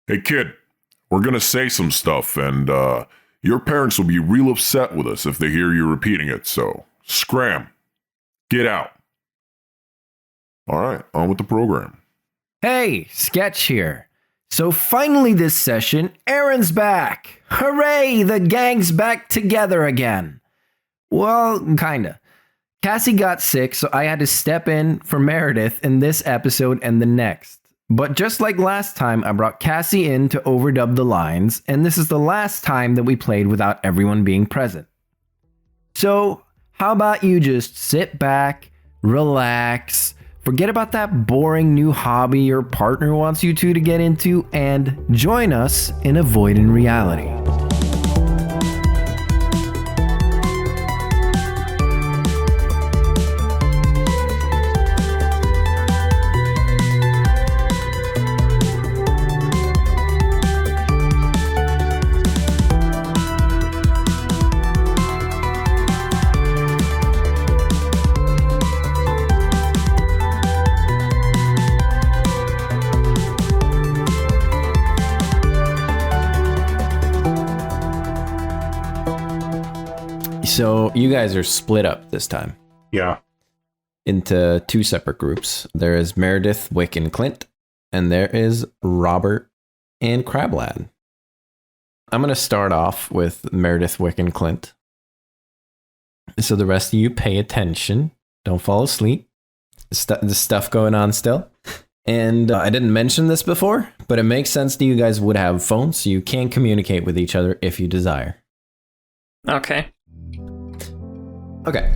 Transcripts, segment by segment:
Hey kid, we're gonna say some stuff and your parents will be real upset with us if they hear you repeating it, so scram. Get out. Alright, on with the program. Hey, Sketch here. So finally this session, Aaron's back. Hooray, the gang's back together again. Well, kinda. Cassie got sick, so I had to step in for Meredith in this episode and the next. But just like last time, I brought Cassie in to overdub the lines, and this is the last time that we played without everyone being present. So, how about you just sit back, relax, forget about that boring new hobby your partner wants you to get into, and join us in avoiding reality. So you guys are split up this time. Yeah. Into two separate groups. There is Meredith, Wick, and Clint, and there is Robert and Crablad. I'm going to start off with Meredith, Wick, and Clint. So the rest of you pay attention. Don't fall asleep. There's stuff going on still. And I didn't mention this before, but it makes sense that you guys would have phones, so you can communicate with each other if you desire. Okay. Okay.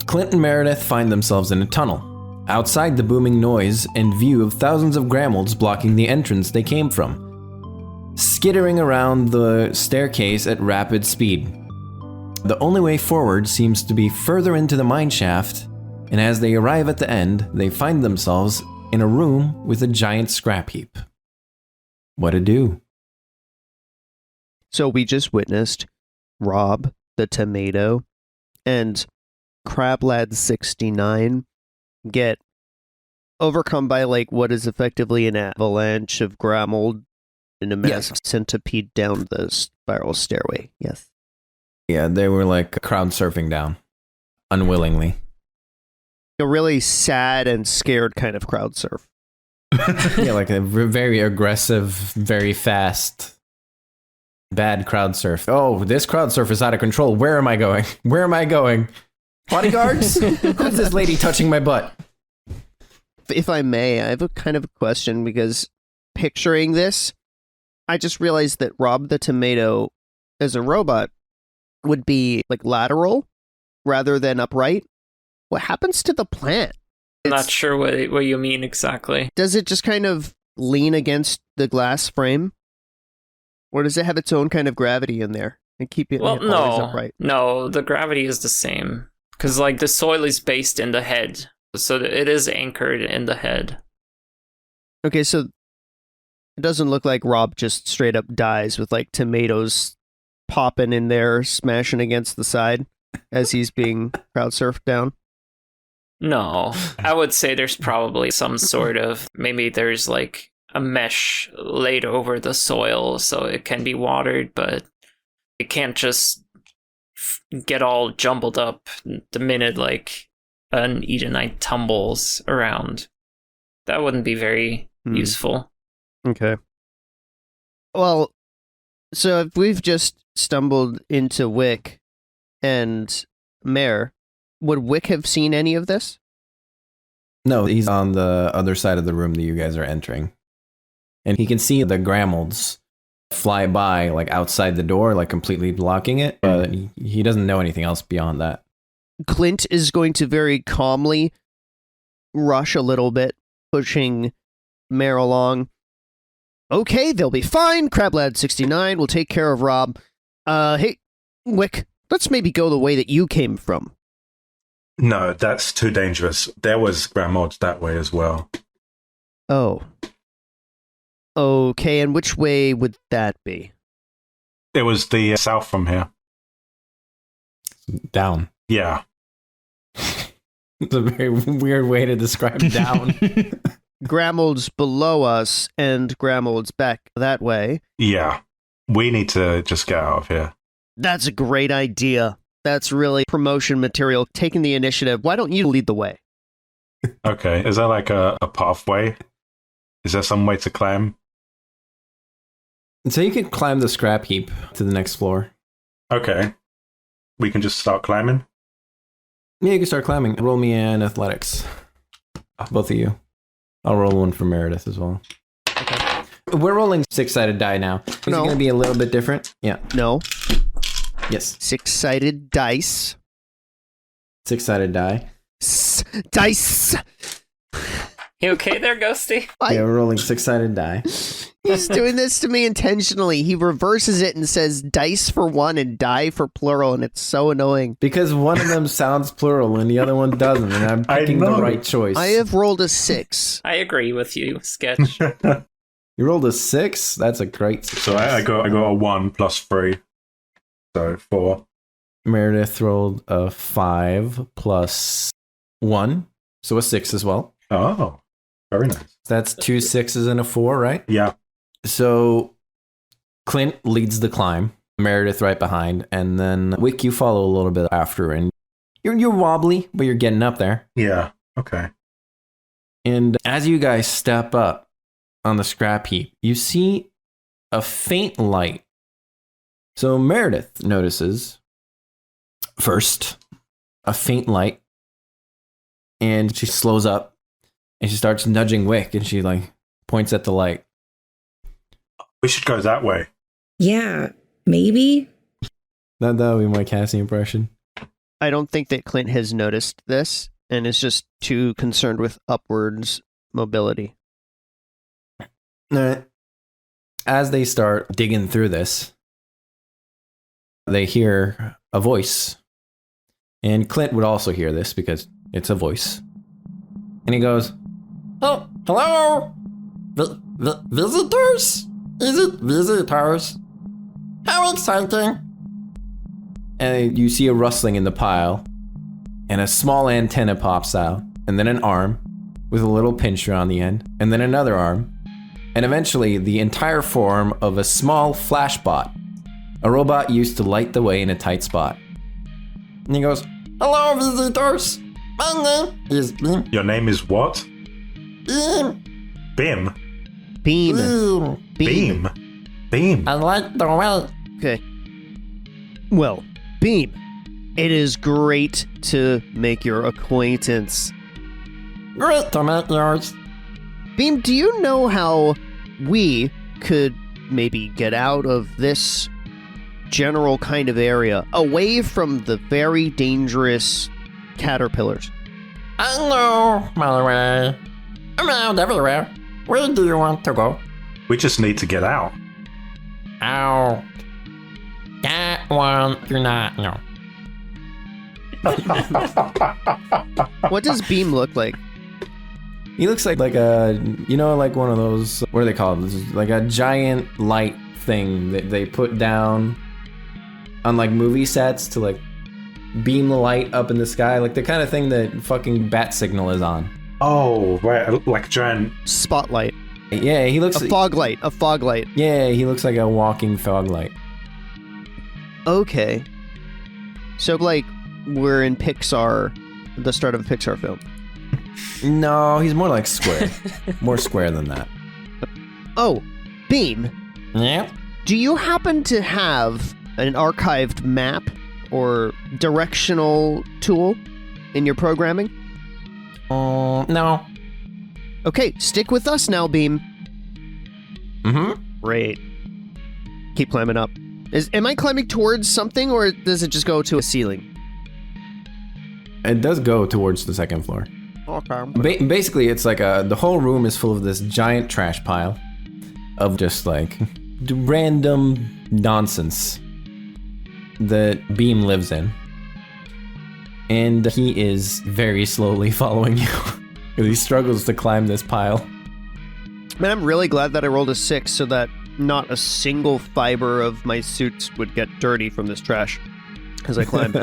Clint and Meredith find themselves in a tunnel. Outside the booming noise and view of thousands of Grammolds blocking the entrance they came from, skittering around the staircase at rapid speed. The only way forward seems to be further into the mineshaft, and as they arrive at the end, they find themselves in a room with a giant scrap heap. What to do? So we just witnessed Rob the Tomato and Crablad69 get overcome by like what is effectively an avalanche of Grammold in a massive centipede down the spiral stairway. Yes. Yeah, they were like crowd surfing down, unwillingly. A really sad and scared kind of crowd surf. Yeah, like a very aggressive, very fast, bad crowd surf. Oh, this crowd surf is out of control. Where am I going? Where am I going? Bodyguards? Who's this lady touching my butt? If I may, I have a kind of a question because picturing this, I just realized that Rob the Tomato as a robot would be like lateral rather than upright. What happens to the plant? I'm not sure what you mean exactly. Does it just kind of lean against the glass frame? Or does it have its own kind of gravity in there and keep it always upright? No, the gravity is the same. Because like the soil is based in the head. So it is anchored in the head. Okay, so it doesn't look like Rob just straight up dies with like tomatoes popping in there, smashing against the side as he's being crowd surfed down. No, I would say there's probably some sort of, maybe there's like a mesh laid over the soil so it can be watered, but it can't just get all jumbled up the minute like an Edenite tumbles around. That wouldn't be very useful. Okay. Well, so if we've just stumbled into Wick and Mare, would Wick have seen any of this? No, he's on the other side of the room that you guys are entering. And he can see the Grammolds fly by, like outside the door, like completely blocking it, but he doesn't know anything else beyond that. Clint is going to very calmly rush a little bit, pushing Mare along. Okay, they'll be fine. Crablad69 will take care of Rob. Hey, Wick, let's maybe go the way that you came from. No, that's too dangerous. There was Grammold that way as well. Oh. Okay, and which way would that be? It was the south from here. Down. Yeah. It's a very weird way to describe down. Grammold's below us and Grammold's back that way. Yeah. We need to just get out of here. That's a great idea. That's really promotion material. Taking the initiative. Why don't you lead the way? Okay. Is there like a pathway? Is there some way to climb? So you can climb the scrap heap to the next floor. Okay. We can just start climbing? Yeah, you can start climbing. Roll me an athletics. Both of you. I'll roll one for Meredith as well. Okay. We're rolling 6-sided die now. Is it No. going to be a little bit different? Yeah. No. Yes. 6-sided dice. 6-sided die. Dice! You okay there, Ghosty? Yeah, we're rolling 6-sided die. He's doing this to me intentionally. He reverses it and says dice for one and die for plural, and it's so annoying. Because one of them sounds plural and the other one doesn't, and I'm picking the right choice. I have rolled a 6. I agree with you, Sketch. You rolled a 6? That's a great success. So I got a 1 plus 3. So 4. Meredith rolled a 5 plus 1, so a 6 as well. Oh, very nice. That's 2 6s and a 4, right? Yeah. So Clint leads the climb, Meredith right behind, and then Wick, you follow a little bit after, and you're wobbly, but you're getting up there. Yeah. Okay. And as you guys step up on the scrap heap, you see a faint light. So Meredith notices first a faint light, and she slows up and she starts nudging Wick, and she like points at the light. We should go that way. Yeah, maybe. That would be my casting impression. I don't think that Clint has noticed this and is just too concerned with upwards mobility. As they start digging through this, they hear a voice. And Clint would also hear this because it's a voice. And he goes, "Oh, hello? Visitors? Is it visitors? How exciting." And you see a rustling in the pile, and a small antenna pops out, and then an arm with a little pincher on the end, and then another arm, and eventually the entire form of a small flashbot, a robot used to light the way in a tight spot. And he goes, "Hello, visitors. My name is Beam. Your name is what? Beam. Bim. Beam. Beam. Beam. Beam. I like the way." Okay. Well, Beam, it is great to make your acquaintance. Great to meet yours. Beam, do you know how we could maybe get out of this general kind of area, away from the very dangerous caterpillars? I know my way. Around everywhere. Where do you want to go? We just need to get out. Out. That one do not know. What does Beam look like? He looks like a, like one of those, what are they called? This is like a giant light thing that they put down on like movie sets to like beam the light up in the sky. Like the kind of thing that fucking bat signal is on. Oh, right. Like a giant. Spotlight. Yeah, he looks A fog light. A fog light. Yeah, he looks like a walking fog light. Okay. So, like, we're in Pixar, the start of a Pixar film. No, he's more like square. More square than that. Oh, Beam, Yeah. do you happen to have an archived map or directional tool in your programming? No. Okay, stick with us now, Beam. Mm-hmm. Great. Keep climbing up. Am I climbing towards something, or does it just go to a ceiling? It does go towards the second floor. Okay. Basically, it's like the whole room is full of this giant trash pile of just like random nonsense that Beam lives in. And he is very slowly following you. He struggles to climb this pile. Man, I'm really glad that I rolled a 6 so that not a single fiber of my suits would get dirty from this trash as I climb.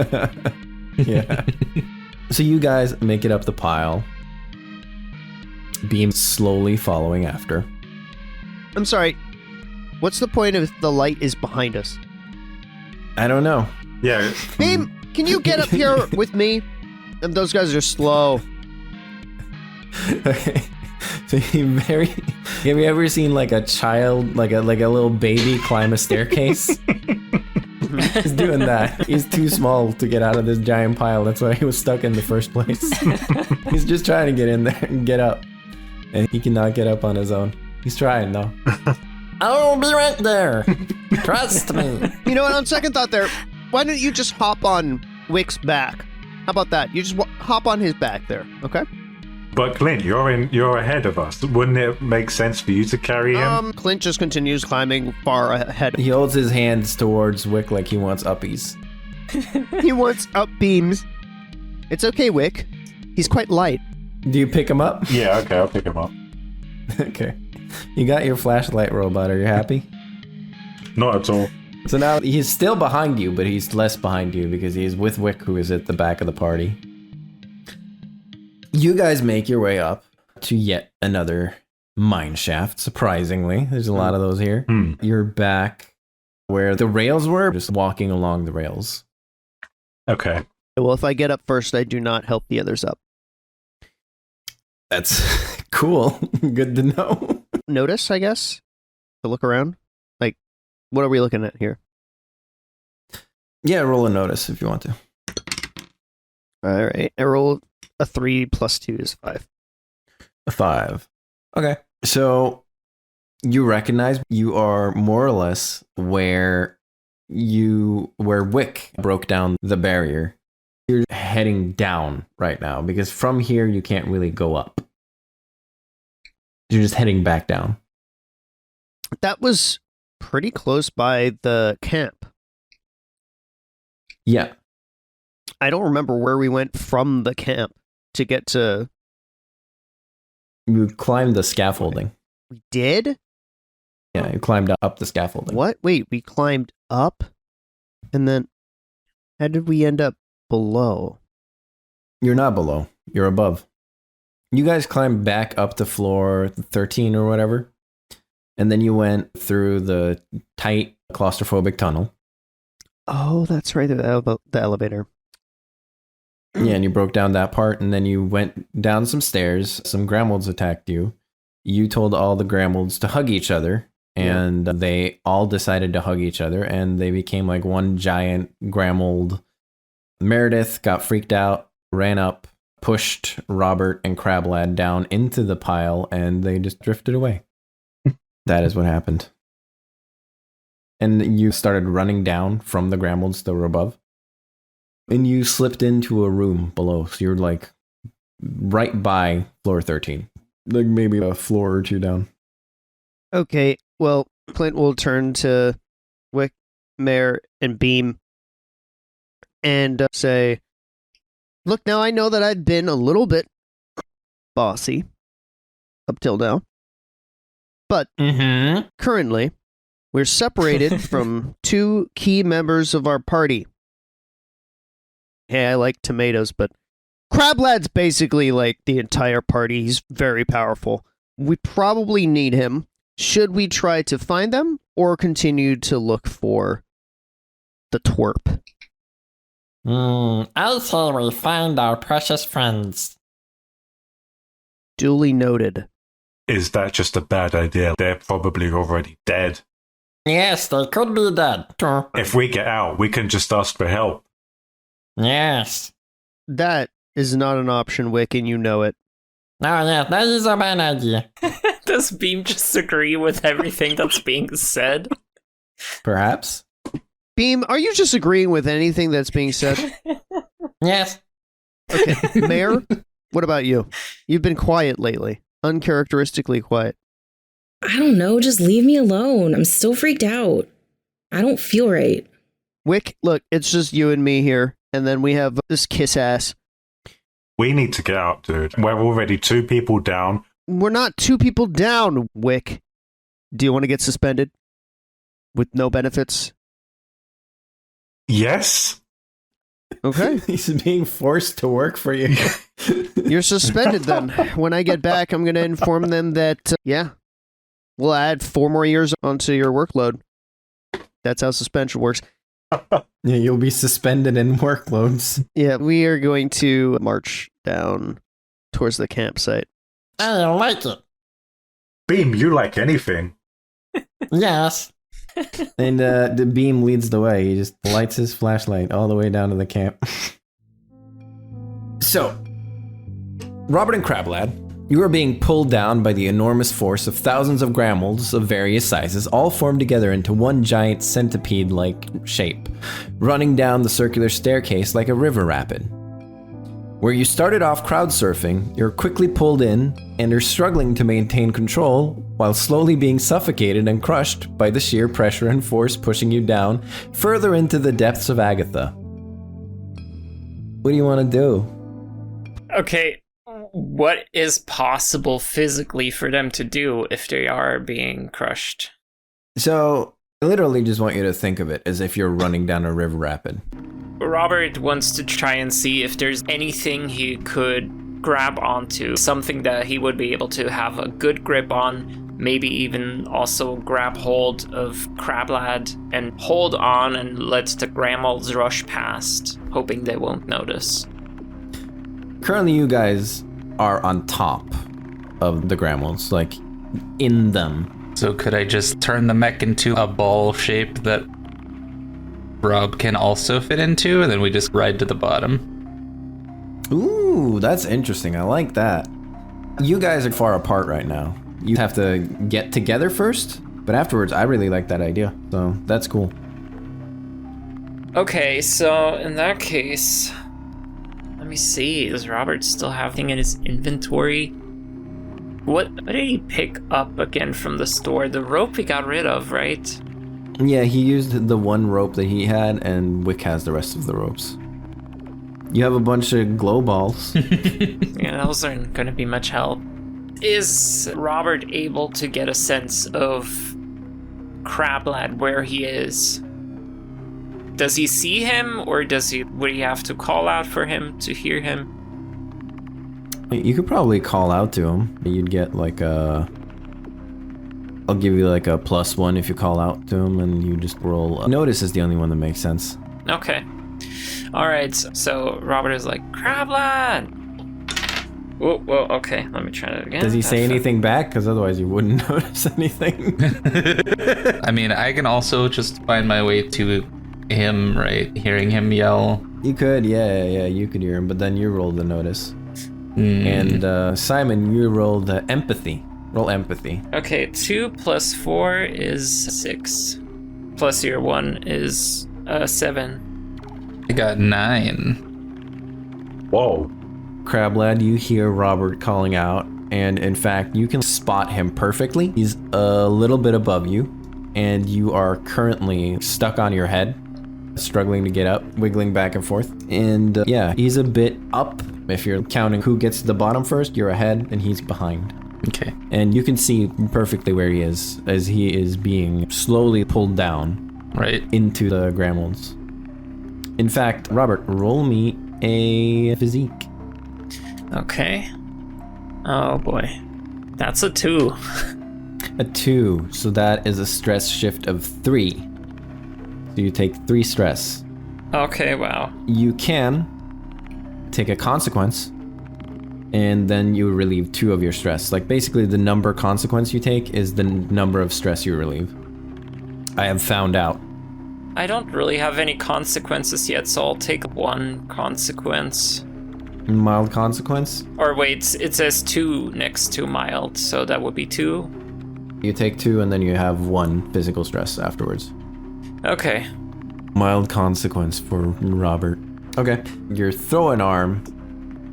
Yeah. So you guys make it up the pile. Beam slowly following after. I'm sorry. What's the point if the light is behind us? I don't know. Yeah. Beam, can you get up here with me? And those guys are slow. Okay. So have you ever seen like a child, like a little baby climb a staircase? He's doing that. He's too small to get out of this giant pile. That's why he was stuck in the first place. He's just trying to get in there and get up. And he cannot get up on his own. He's trying though. I'll be right there. Trust me. You know what, on second thought there, why don't you just hop on Wick's back? How about that? You just hop on his back there, okay? But Clint, you're ahead of us. Wouldn't it make sense for you to carry him? Clint just continues climbing far ahead. He holds his hands towards Wick like he wants uppies. He wants up beams. It's okay, Wick. He's quite light. Do you pick him up? Yeah, okay, I'll pick him up. Okay. You got your flashlight robot. Are you happy? Not at all. So now he's still behind you, but he's less behind you because he's with Wick, who is at the back of the party. You guys make your way up to yet another mine shaft, surprisingly. There's a lot of those here. You're back where the rails were, just walking along the rails. Okay. Well, if I get up first, I do not help the others up. That's cool. Good to know. Notice, I guess, to look around. Like, what are we looking at here? Yeah, roll a notice if you want to. All right. I roll a 3 plus 2 is 5. A 5. Okay. So you recognize you are more or less where Wick broke down the barrier. You're heading down right now because from here you can't really go up. You're just heading back down. That was pretty close by the camp. Yeah. I don't remember where we went from the camp to get to... You climbed the scaffolding. We did? Yeah, you climbed up the scaffolding. What? Wait, we climbed up? And then... How did we end up below? You're not below. You're above. You guys climbed back up to floor 13 or whatever. And then you went through the tight claustrophobic tunnel. Oh, that's right. The elevator. Yeah, and you broke down that part, and then you went down some stairs. Some Grammolds attacked you. You told all the Grammolds to hug each other, and they all decided to hug each other, and they became like one giant Grammold. Meredith got freaked out, ran up, pushed Robert and Crablad down into the pile, and they just drifted away. That is what happened. And you started running down from the Grammolds that were above. And you slipped into a room below. So you're like right by floor 13. Like maybe a floor or two down. Okay, well, Clint will turn to Wick, Mare, and Beam and say, look, now I know that I'd been a little bit bossy up till now. But currently, we're separated from 2 key members of our party. Hey, I like tomatoes, but Crablad's basically like the entire party. He's very powerful. We probably need him. Should we try to find them or continue to look for the twerp? I say we find our precious friends. Duly noted. Is that just a bad idea? They're probably already dead. Yes, they could be dead. If we get out, we can just ask for help. Yes. That is not an option, Wick, and you know it. Oh, yeah, that is a bad idea. Does Beam just agree with everything that's being said? Perhaps. Beam, are you just agreeing with anything that's being said? Yes. Okay, Mayor, what about you? You've been quiet lately. Uncharacteristically quiet. I don't know. Just leave me alone. I'm still freaked out. I don't feel right. Wick, look, it's just you and me here. And then we have this kiss ass. We need to get out, dude. We're already 2 people down. We're not 2 people down, Wick. Do you want to get suspended? With no benefits? Yes? Okay. He's being forced to work for you. You're suspended then. When I get back, I'm going to inform them that, we'll add 4 more years onto your workload. That's how suspension works. Yeah, you'll be suspended in workloads. Yeah, we are going to march down towards the campsite. I don't like it. Beam, you like anything. Yes. And the beam leads the way. He just lights his flashlight all the way down to the camp. So, Robert and Crablad, you are being pulled down by the enormous force of thousands of Grammolds of various sizes, all formed together into one giant centipede-like shape, running down the circular staircase like a river rapid. Where you started off crowd surfing, you're quickly pulled in and are struggling to maintain control while slowly being suffocated and crushed by the sheer pressure and force pushing you down further into the depths of Agatha. What do you want to do? Okay, what is possible physically for them to do if they are being crushed? So, I literally just want you to think of it as if you're running down a river rapid. Robert wants to try and see if there's anything he could grab onto, something that he would be able to have a good grip on, maybe even also grab hold of Crablad and hold on and let the Grammolds rush past, hoping they won't notice. Currently, you guys are on top of the Grammolds, like in them. So could I just turn the mech into a ball shape that Rob can also fit into, and then we just ride to the bottom? Ooh, that's interesting. I like that. You guys are far apart right now. You have to get together first, but afterwards, I really like that idea. So that's cool. Okay, so in that case, let me see. Does Robert still have anything in his inventory? What did he pick up again from the store? The rope he got rid of, right? Yeah, he used the one rope that he had, and Wick has the rest of the ropes. You have a bunch of glow balls. Yeah, those aren't going to be much help. Is Robert able to get a sense of Crablad, where he is? Does he see him, or would he have to call out for him to hear him? You could probably call out to him. You'd get like a... I'll give you like a +1 if you call out to him, and you just roll. Notice is the only one that makes sense. Okay. Alright, so Robert is like, Crablad! Whoa, okay, let me try that again. Does he say anything back? Because otherwise you wouldn't notice anything. I mean, I can also just find my way to him, right? Hearing him yell. You could, yeah, you could hear him, but then you rolled the notice. And Simon, you rolled empathy. Roll empathy. Okay, 2 + 4 is 6. Plus your 1 is 7. I got 9. Whoa. Crablad, you hear Robert calling out, and in fact, you can spot him perfectly. He's a little bit above you, and you are currently stuck on your head, struggling to get up, wiggling back and forth. And yeah, he's a bit up. If you're counting who gets to the bottom first, you're ahead, and he's behind. Okay. And you can see perfectly where he is, as he is being slowly pulled down Right. into the Grammolds. In fact, Robert, roll me a physique. Okay. Oh boy. That's a 2. A 2, so that is a stress shift of 3. So you take 3 stress. Okay, wow. You can take a consequence, and then you relieve 2 of your stress. Like basically the number consequence you take is the number of stress you relieve. I have found out. I don't really have any consequences yet, so I'll take 1 consequence. Mild consequence? Or wait, it says 2 next to mild, so that would be 2. You take 2 and then you have 1 physical stress afterwards. Okay. Mild consequence for Robert. Okay. Your throwing arm.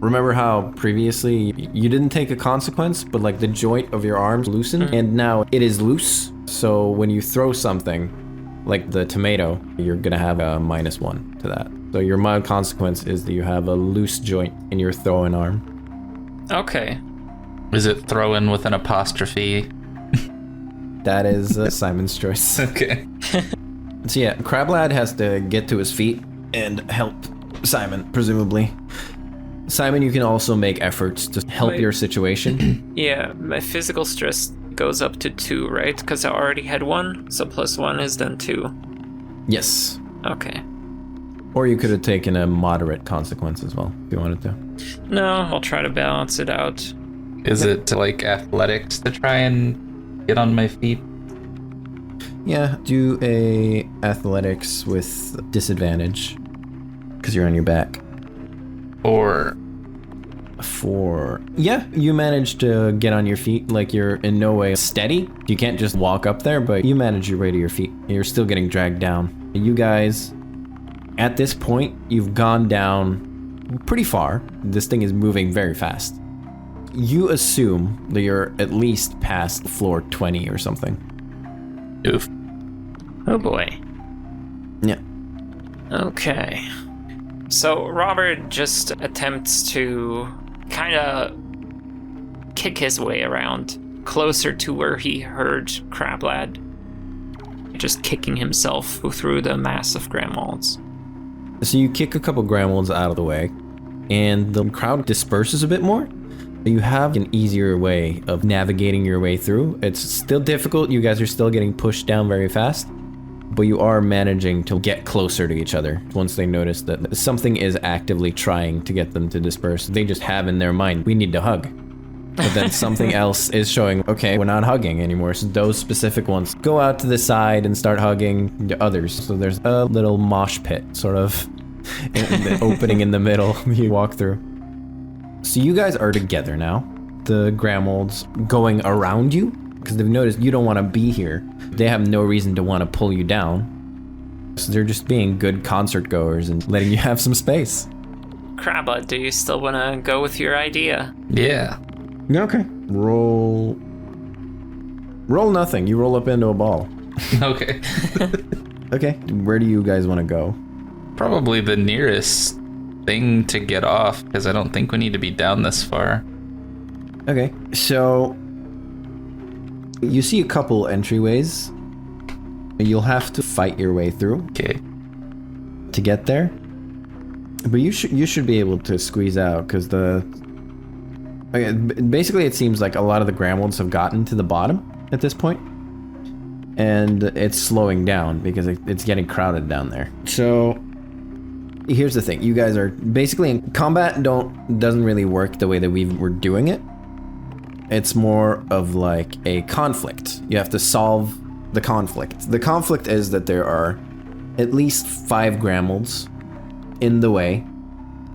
Remember how previously you didn't take a consequence, but like the joint of your arm loosened, and now it is loose. So when you throw something, like the tomato, you're gonna have a -1 to that. So your mild consequence is that you have a loose joint in your throwing arm. Okay. Is it throw-in with an apostrophe? That is Simon's choice. Okay. So yeah, Crablad has to get to his feet and help Simon, presumably. Simon, you can also make efforts to help Wait. your situation. Yeah, my physical stress goes up to 2, right? Because I already had 1, so +1 is then 2. Yes. Okay. Or you could have taken a moderate consequence as well, if you wanted to. No, I'll try to balance it out. Is it like athletics to try and get on my feet? Yeah, do a athletics with disadvantage, because you're on your back. Or Yeah, you managed to get on your feet, like you're in no way steady. You can't just walk up there, but you manage your way to your feet. You're still getting dragged down. You guys, at this point, you've gone down pretty far. This thing is moving very fast. You assume that you're at least past floor 20 or something. oof. Oh boy. Yeah. Okay. So Robert just attempts to kind of kick his way around closer to where he heard Crablad. Just kicking himself through the mass of Grammolds. So you kick a couple Grammolds out of the way, and the crowd disperses a bit more. You have an easier way of navigating your way through. It's still difficult. You guys are still getting pushed down very fast, but you are managing to get closer to each other once they notice that something is actively trying to get them to disperse. They just have in their mind, we need to hug. But then something else is showing, okay, we're not hugging anymore. So those specific ones go out to the side and start hugging the others. So there's a little mosh pit sort of in the opening in the middle you walk through. So you guys are together now. The Grammolds going around you because they've noticed you don't want to be here. They have no reason to want to pull you down. So they're just being good concert goers and letting you have some space. Crabba, do you still want to go with your idea? Yeah. Okay. Roll nothing. You roll up into a ball. Okay. Okay. Where do you guys want to go? Probably the nearest thing to get off, because I don't think we need to be down this far. Okay. So you see a couple entryways. You'll have to fight your way through Okay. to get there. But you should be able to squeeze out because okay, basically it seems like a lot of the Grammolds have gotten to the bottom at this point, and it's slowing down because it's getting crowded down there. So here's the thing: you guys are basically in combat. Doesn't really work the way that we were doing it. It's more of like a conflict. You have to solve the conflict. The conflict is that there are at least 5 Grammolds in the way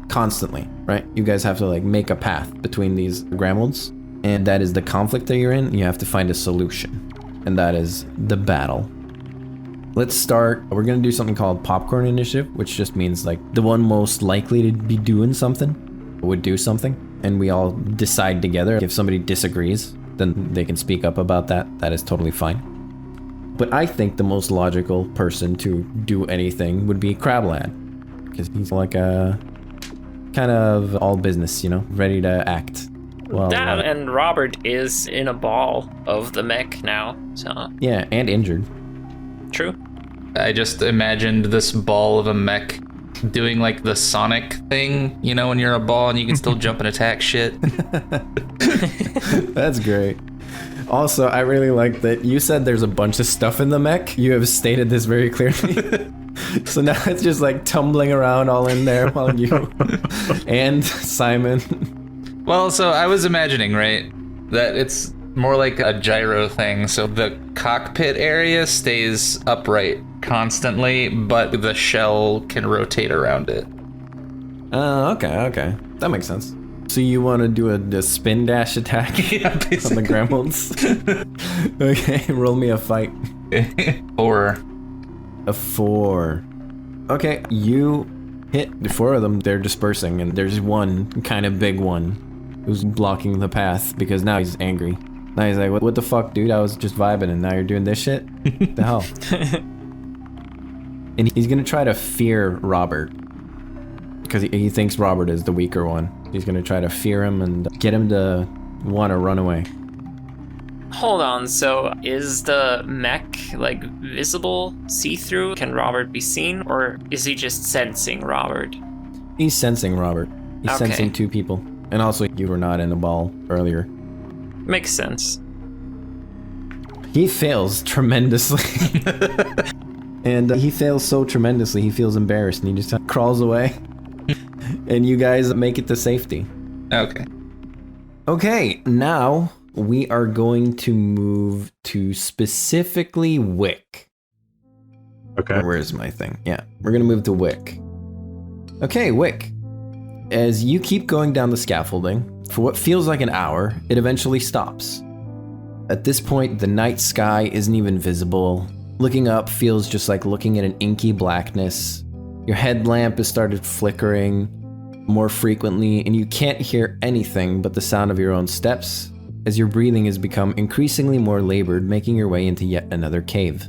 constantly, right? You guys have to like make a path between these Grammolds, and that is the conflict that you're in. You have to find a solution, and that is the battle. Let's start. We're gonna do something called Popcorn Initiative, which just means like the one most likely to be doing something would do something, and we all decide together. If somebody disagrees, then they can speak up about that. That is totally fine. But I think the most logical person to do anything would be Crablad, because he's like a kind of all business, ready to act. Well, And Robert is in a ball of the mech now, so yeah, and injured. true. I just imagined this ball of a mech doing like the Sonic thing, when you're a ball and you can still jump and attack shit. That's great. Also, I really like that you said there's a bunch of stuff in the mech. You have stated this very clearly. So now it's just like tumbling around all in there while you and Simon. Well, so I was imagining, right, that it's more like a gyro thing. So the cockpit area stays upright constantly, but the shell can rotate around it. Okay. That makes sense. So you want to do a spin dash attack Yeah, on the basically. Grammolds? Okay, roll me a fight. Or A 4. Okay, you hit the 4 of them. They're dispersing, and there's one kind of big one who's blocking the path because now he's angry. Now he's like, what the fuck, dude? I was just vibing, and now you're doing this shit? What the hell? And he's gonna try to fear Robert because he thinks Robert is the weaker one. He's gonna try to fear him and get him to want to run away. Hold on, so is the mech like visible, see-through? Can Robert be seen, or is he just sensing Robert? He's sensing Robert. He's Okay. sensing two people. And also, you were not in the ball earlier. Makes sense. He fails tremendously. And he fails so tremendously, he feels embarrassed and he just crawls away. And you guys make it to safety. Okay. Okay, now we are going to move to specifically Wick. Okay. Where's my thing? Yeah, we're gonna move to Wick. Okay, Wick. As you keep going down the scaffolding, for what feels like an hour, it eventually stops. At this point, the night sky isn't even visible. Looking up feels just like looking at an inky blackness. Your headlamp has started flickering more frequently, and you can't hear anything but the sound of your own steps as your breathing has become increasingly more labored, making your way into yet another cave.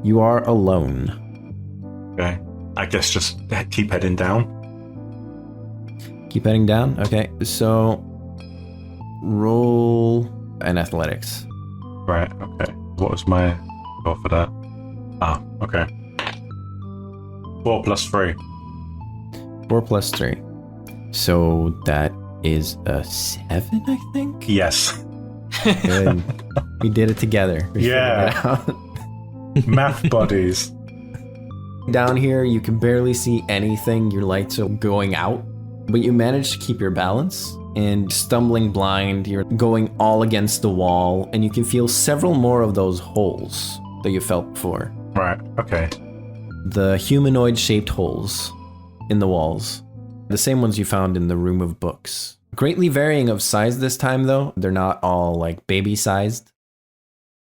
You are alone. Okay. I guess just keep heading down. Keep heading down? Okay, so roll an athletics. Right, okay. What was my goal for that? Ah, okay. 4 plus 3. 4 plus 3. So that is a 7, I think? Yes. Good. We did it together. We figured Yeah. it out. Math buddies. Down here, you can barely see anything. Your lights are going out, but you manage to keep your balance. And stumbling blind, you're going all against the wall, and you can feel several more of those holes that you felt before. Right, okay. The humanoid-shaped holes in the walls. The same ones you found in the room of books. Greatly varying of size this time, though. They're not all, like, baby-sized.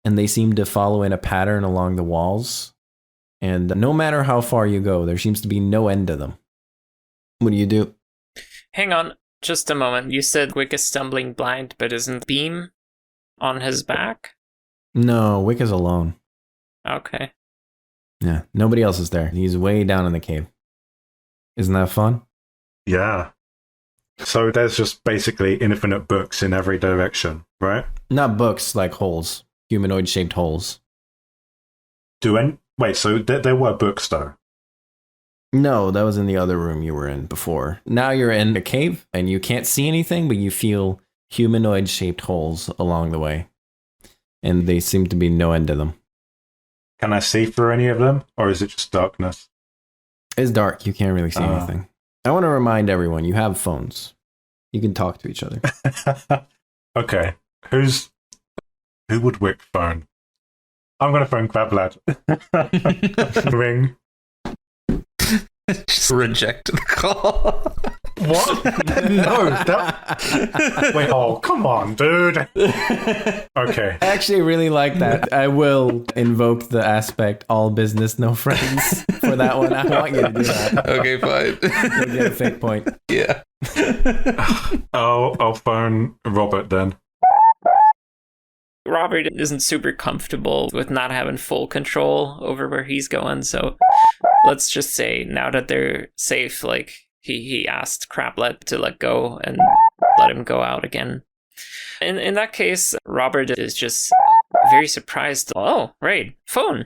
And they seem to follow in a pattern along the walls. And no matter how far you go, there seems to be no end to them. What do you do? Hang on just a moment. You said Wick is stumbling blind, but isn't Beam on his back? No, Wick is alone. Okay. Yeah, nobody else is there. He's way down in the cave. Isn't that fun? Yeah. So there's just basically infinite books in every direction, right? Not books, like holes. Humanoid-shaped holes. Wait, so there were books though? No, that was in the other room you were in before. Now you're in a cave, and you can't see anything, but you feel humanoid-shaped holes along the way. And they seem to be no end to them. Can I see through any of them? Or is it just darkness? It's dark. You can't really see anything. I want to remind everyone, you have phones. You can talk to each other. Okay. Who would Wick phone? I'm going to phone Crablad. Ring. Just reject the call. What? No. Wait, oh, come on, dude. Okay. I actually really like that. I will invoke the aspect all business, no friends for that one. I want you to do that. Okay, fine. You'll get a fake point. Yeah. I'll phone Robert then. Robert isn't super comfortable with not having full control over where he's going, so let's just say now that they're safe, like he asked Craplet to let go and let him go out again. In that case, Robert is just very surprised. Oh, right, phone.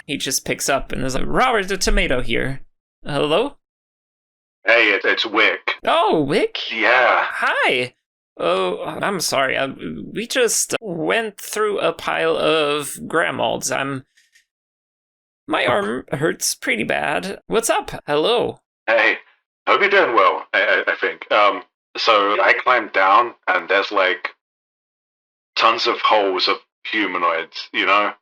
He just picks up and is like, Robert the Tomato here. Hello? Hey, it's Wick. Oh, Wick? Yeah. Hi. Oh, I'm sorry. We just went through a pile of Grammolds. My arm hurts pretty bad. What's up? Hello. Hey, hope you're doing well, I think. So I climbed down, and there's, like, tons of holes of humanoids, you know?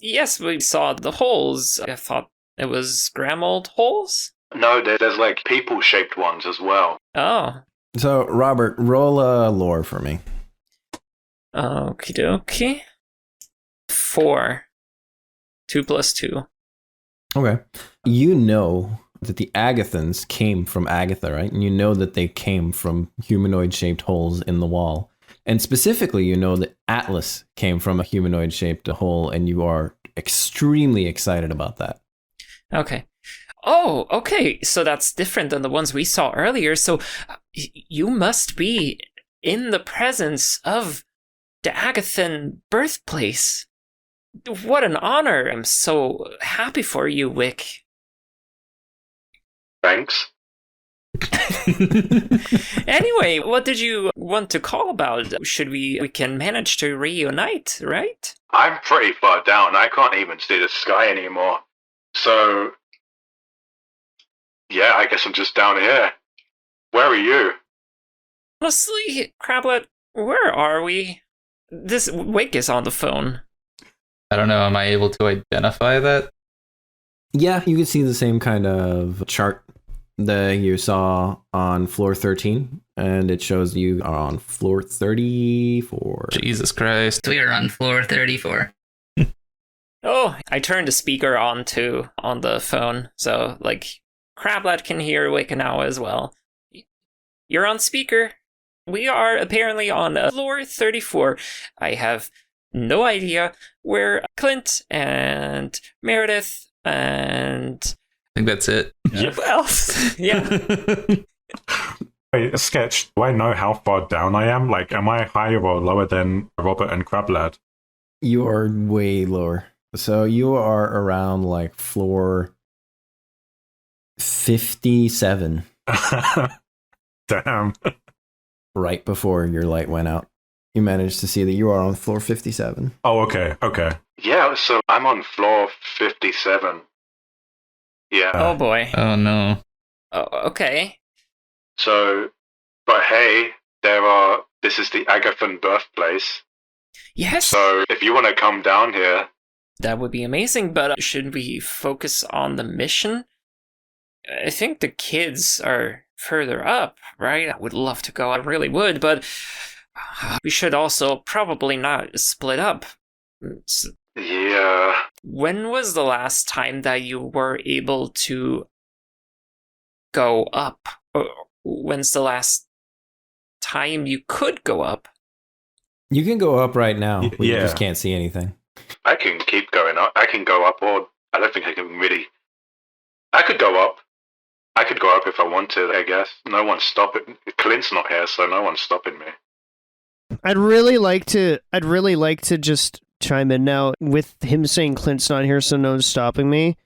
Yes, we saw the holes. I thought it was Grammold holes? No, there's, like, people-shaped ones as well. Oh. So, Robert, roll a lore for me. Okie dokie. 4. 2 plus 2. Okay. You know that the Agathans came from Agatha, right? And you know that they came from humanoid-shaped holes in the wall. And specifically, you know that Atlas came from a humanoid-shaped hole, and you are extremely excited about that. Okay. Oh, okay. So that's different than the ones we saw earlier. So you must be in the presence of the Agathan birthplace. What an honor. I'm so happy for you, Wick. Thanks. Anyway, what did you want to call about? Should we can manage to reunite, right? I'm pretty far down. I can't even see the sky anymore. So, yeah, I guess I'm just down here. Where are you? Honestly, Crablet, where are we? This Wick is on the phone. I don't know. Am I able to identify that? Yeah, you can see the same kind of chart that you saw on floor 13, and it shows you are on floor 34. Jesus Christ. We are on floor 34. Oh, I turned the speaker on too on the phone, so like Crablet can hear Wick now as well. You're on speaker. We are apparently on floor 34. I have no idea where Clint and Meredith and I think that's it. who else? Yeah. Wait, a sketch. Do I know how far down I am? Like, am I higher or lower than Robert and Crablad? You are way lower. So you are around like floor 57. Damn. Right before your light went out. You managed to see that you are on floor 57. Oh, okay, okay. Yeah, so I'm on floor 57. Yeah. Oh boy. Oh no. Oh, okay. So, but hey, this is the Agathan birthplace. Yes. So if you want to come down here, That would be amazing, but should we focus on the mission? I think the kids are further up, right? I would love to go, I really would, but we should also probably not split up. yeah. When was the last time that you were able to go up? Or when's the last time you could go up? You can go up right now. Y- We yeah. just can't see anything. I can keep going up. I can go up, or I don't think I can really. I could go up. I could go up if I wanted, I guess. No one's stopping. Clint's not here, so no one's stopping me. I'd really like to just chime in now with him saying Clint's not here, so no one's stopping me.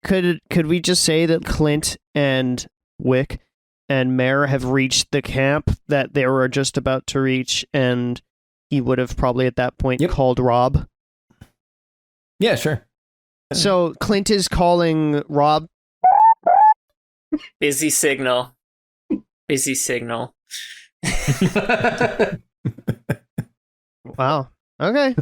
Could we just say that Clint and Wick and Mare have reached the camp that they were just about to reach, and he would have probably at that point called Rob? Yeah, sure. So Clint is calling Rob. Busy signal. Busy signal. Wow. Okay.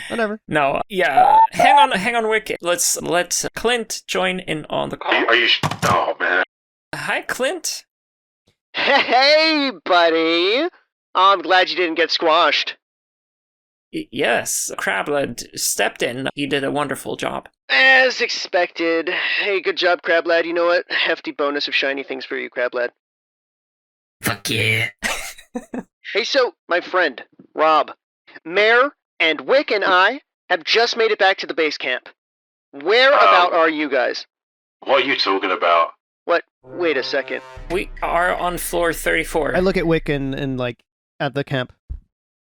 Whatever. No, yeah. Hang on, Wick. Let's let Clint join in on the call. Are you oh, man. Hi, Clint. Hey, buddy. I'm glad you didn't get squashed. Yes, Crablad stepped in. He did a wonderful job. As expected. Hey, good job, Crab Lad. You know what? Hefty bonus of shiny things for you, Crab Lad. Fuck yeah. Hey, so, my friend, Rob, Mare, and Wick and I have just made it back to the base camp. Where about are you guys? What are you talking about? What? Wait a second. We are on floor 34. I look at Wick and like, at the camp,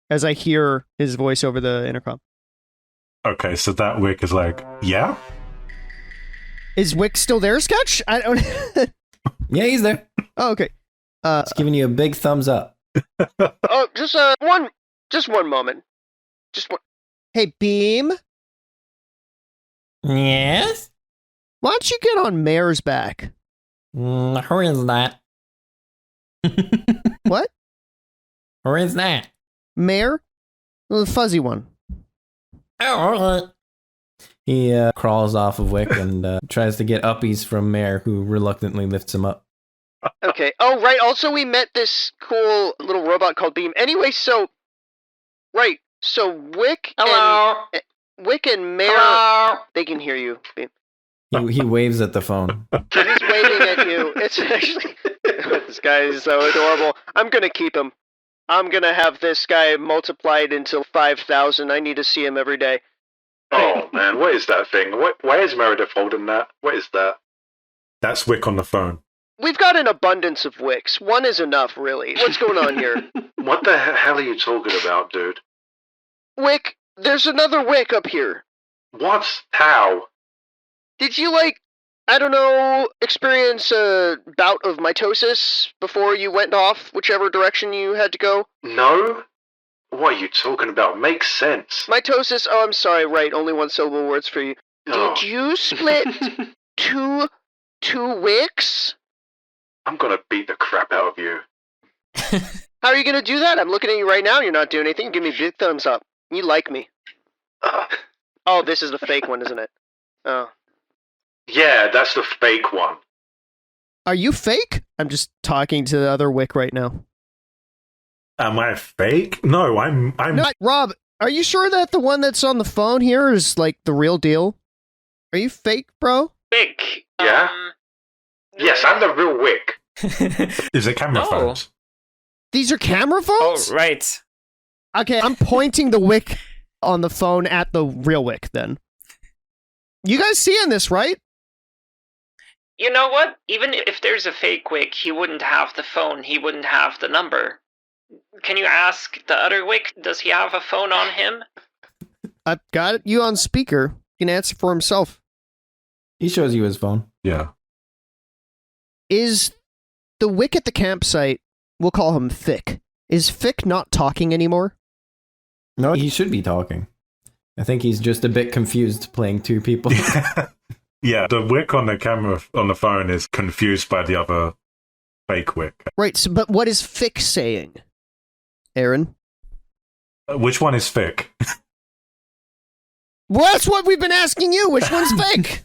as I hear his voice over the intercom. Okay, so that Wick is like, yeah? Is Wick still there, Sketch? I don't... Yeah, he's there. Oh, okay. It's giving you a big thumbs up. Oh, just one moment. Just one. Hey, Beam, Yes? why don't you get on Mare's back? Who is that? What? Who is that? Mare? The fuzzy one. Oh, all right. He crawls off of Wick and tries to get uppies from Mare, who reluctantly lifts him up. Okay. Oh, right. Also, we met this cool little robot called Beam. Anyway, so... Right. So, Wick and Mare... Hello? They can hear you, Beam. He waves at the phone. So he's waving at you. It's actually... This guy is so adorable. I'm gonna keep him. I'm gonna have this guy multiplied into 5,000. I need to see him every day. Oh, man, what is that thing? Why is Meredith holding that? What is that? That's Wick on the phone. We've got an abundance of Wicks. One is enough, really. What's going on here? What the hell are you talking about, dude? Wick, there's another Wick up here. What? How? Did you, like, I don't know, experience a bout of mitosis before you went off whichever direction you had to go? No? What are you talking about? Makes sense. Mitosis, oh, I'm sorry, right, only one syllable words for you. Oh. Did you split two wicks? I'm gonna beat the crap out of you. How are you gonna do that? I'm looking at you right now, you're not doing anything. Give me a big thumbs up. You like me. Oh, this is the fake one, isn't it? Oh. Yeah, that's the fake one. Are you fake? I'm just talking to the other Wick right now. Am I fake? No, I'm. No, Rob, are you sure that the one that's on the phone here is like the real deal? Are you fake, bro? Wick. Yeah? Yes, I'm the real Wick. Is it camera No. phones? These are camera Oh, phones? right. Okay, I'm pointing the Wick on the phone at the real Wick then. You guys seeing this, right? You know what? Even if there's a fake Wick, he wouldn't have the phone, he wouldn't have the number. Can you ask the other Wick, does he have a phone on him? I've got you on speaker. He can answer for himself. He shows you his phone. Yeah. Is the Wick at the campsite, we'll call him Fick, is Fick not talking anymore? No, he should be talking. I think he's just a bit confused playing two people. Yeah, the Wick on the camera on the phone is confused by the other fake Wick. Right, so, but what is Fick saying? Aaron? Which one is fake? Well, that's what we've been asking you. Which one's fake?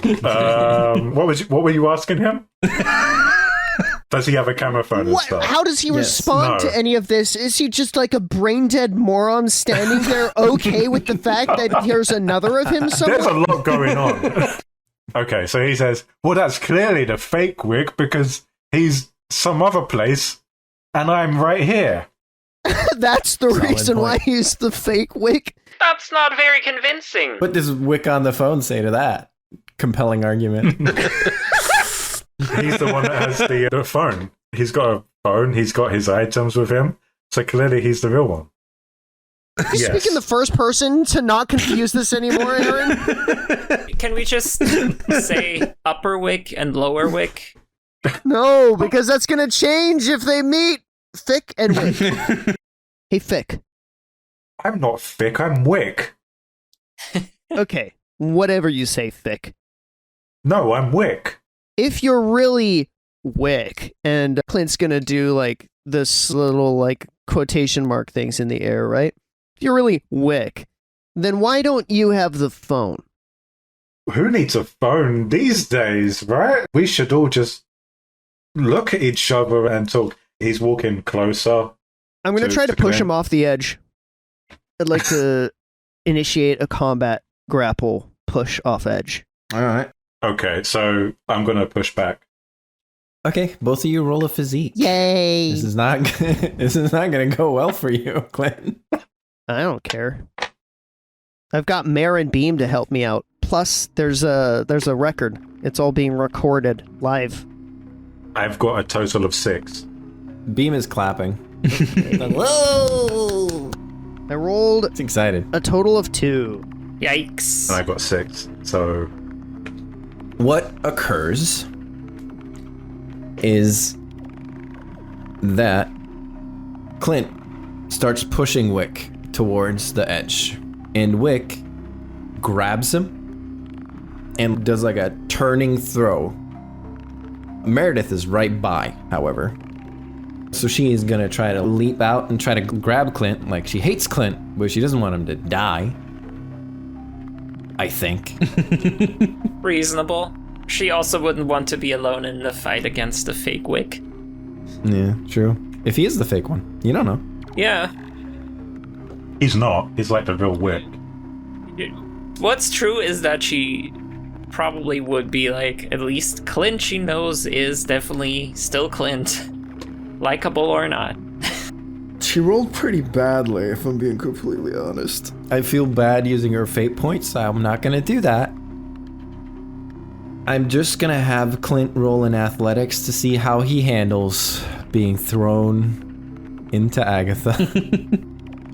What were you asking him? Does he have a camera phone and stuff? How does he Yes. respond No. to any of this? Is he just like a brain-dead moron standing there okay with the fact that here's another of him somewhere? There's a lot going on. Okay, so he says, well, that's clearly the fake Wick because he's some other place and I'm right here. That's the Solid reason why point. he's the fake Wick. That's not very convincing. What does Wick on the phone say to that? Compelling argument. He's the one that has the phone. He's got a phone, he's got his items with him, so clearly he's the real one. You speak in the first person to not confuse this anymore, Aaron? Can we just say upper Wick and lower Wick? No, because that's gonna change if they meet Fick and Wick. Hey, Fick. I'm not Fick, I'm Wick. Okay, whatever you say, Fick. No, I'm Wick. If you're really Wick, and Clint's gonna do like this little like quotation mark things in the air, right? If you're really Wick, then why don't you have the phone? Who needs a phone these days, right? We should all just look at each other and talk. He's walking closer. I'm gonna try to push him off the edge. I'd like to initiate a combat grapple push off edge. All right. Okay, so I'm gonna push back. Okay, both of you roll a physique. Yay! This is not going to go well for you, Clint. I don't care. I've got Mare and Beam to help me out. Plus, there's a record. It's all being recorded live. I've got a total of 6. Beam is clapping. Whoa! I rolled It's excited. a total of 2. Yikes. And I got 6. So What occurs is that Clint starts pushing Wick towards the edge, and Wick grabs him and does like a turning throw. Meredith is right by, however. So she is gonna try to leap out and try to grab Clint. Like, she hates Clint, but she doesn't want him to die. I think. Reasonable. She also wouldn't want to be alone in the fight against the fake Wick. Yeah, true. If he is the fake one, you don't know. Yeah. he's not. He's like the real Wick. What's true is that she probably would be like, at least Clint she knows is definitely still Clint. Likeable or not. She rolled pretty badly, if I'm being completely honest. I feel bad using her fate points, so I'm not gonna do that. I'm just gonna have Clint roll in athletics to see how he handles being thrown into Agatha.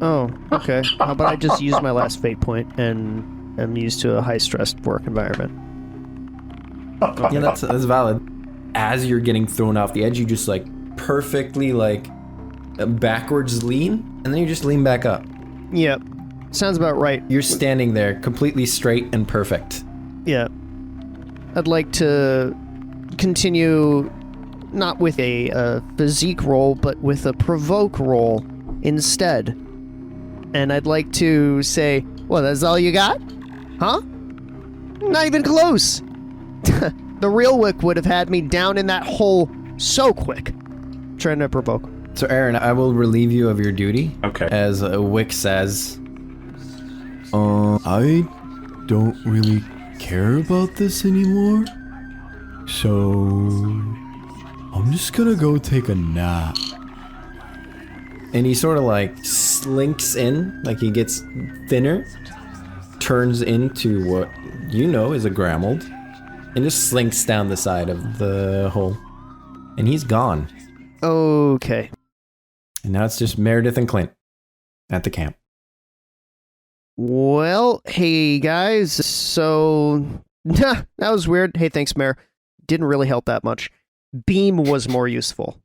Oh, okay. How about I just use my last fate point and am used to a high-stressed work environment? Yeah, that's valid. As you're getting thrown off the edge, you just like perfectly like backwards lean, and then you just lean back up. Yep. Sounds about right. You're standing there completely straight and perfect. Yeah. I'd like to continue not with a physique roll, but with a provoke roll instead. And I'd like to say, well, that's all you got? Huh? Not even close. The real Wick would have had me down in that hole so quick. Trying to provoke. So, Aaron, I will relieve you of your duty. Okay. As Wick says, I don't really care about this anymore. So, I'm just gonna go take a nap. And he sort of like slinks in, like he gets thinner, turns into what you know is a Grammold, and just slinks down the side of the hole. And he's gone. Okay. And now it's just Meredith and Clint at the camp. Well, hey guys, so... that was weird. Hey, thanks, Mayor. Didn't really help that much. Beam was more useful.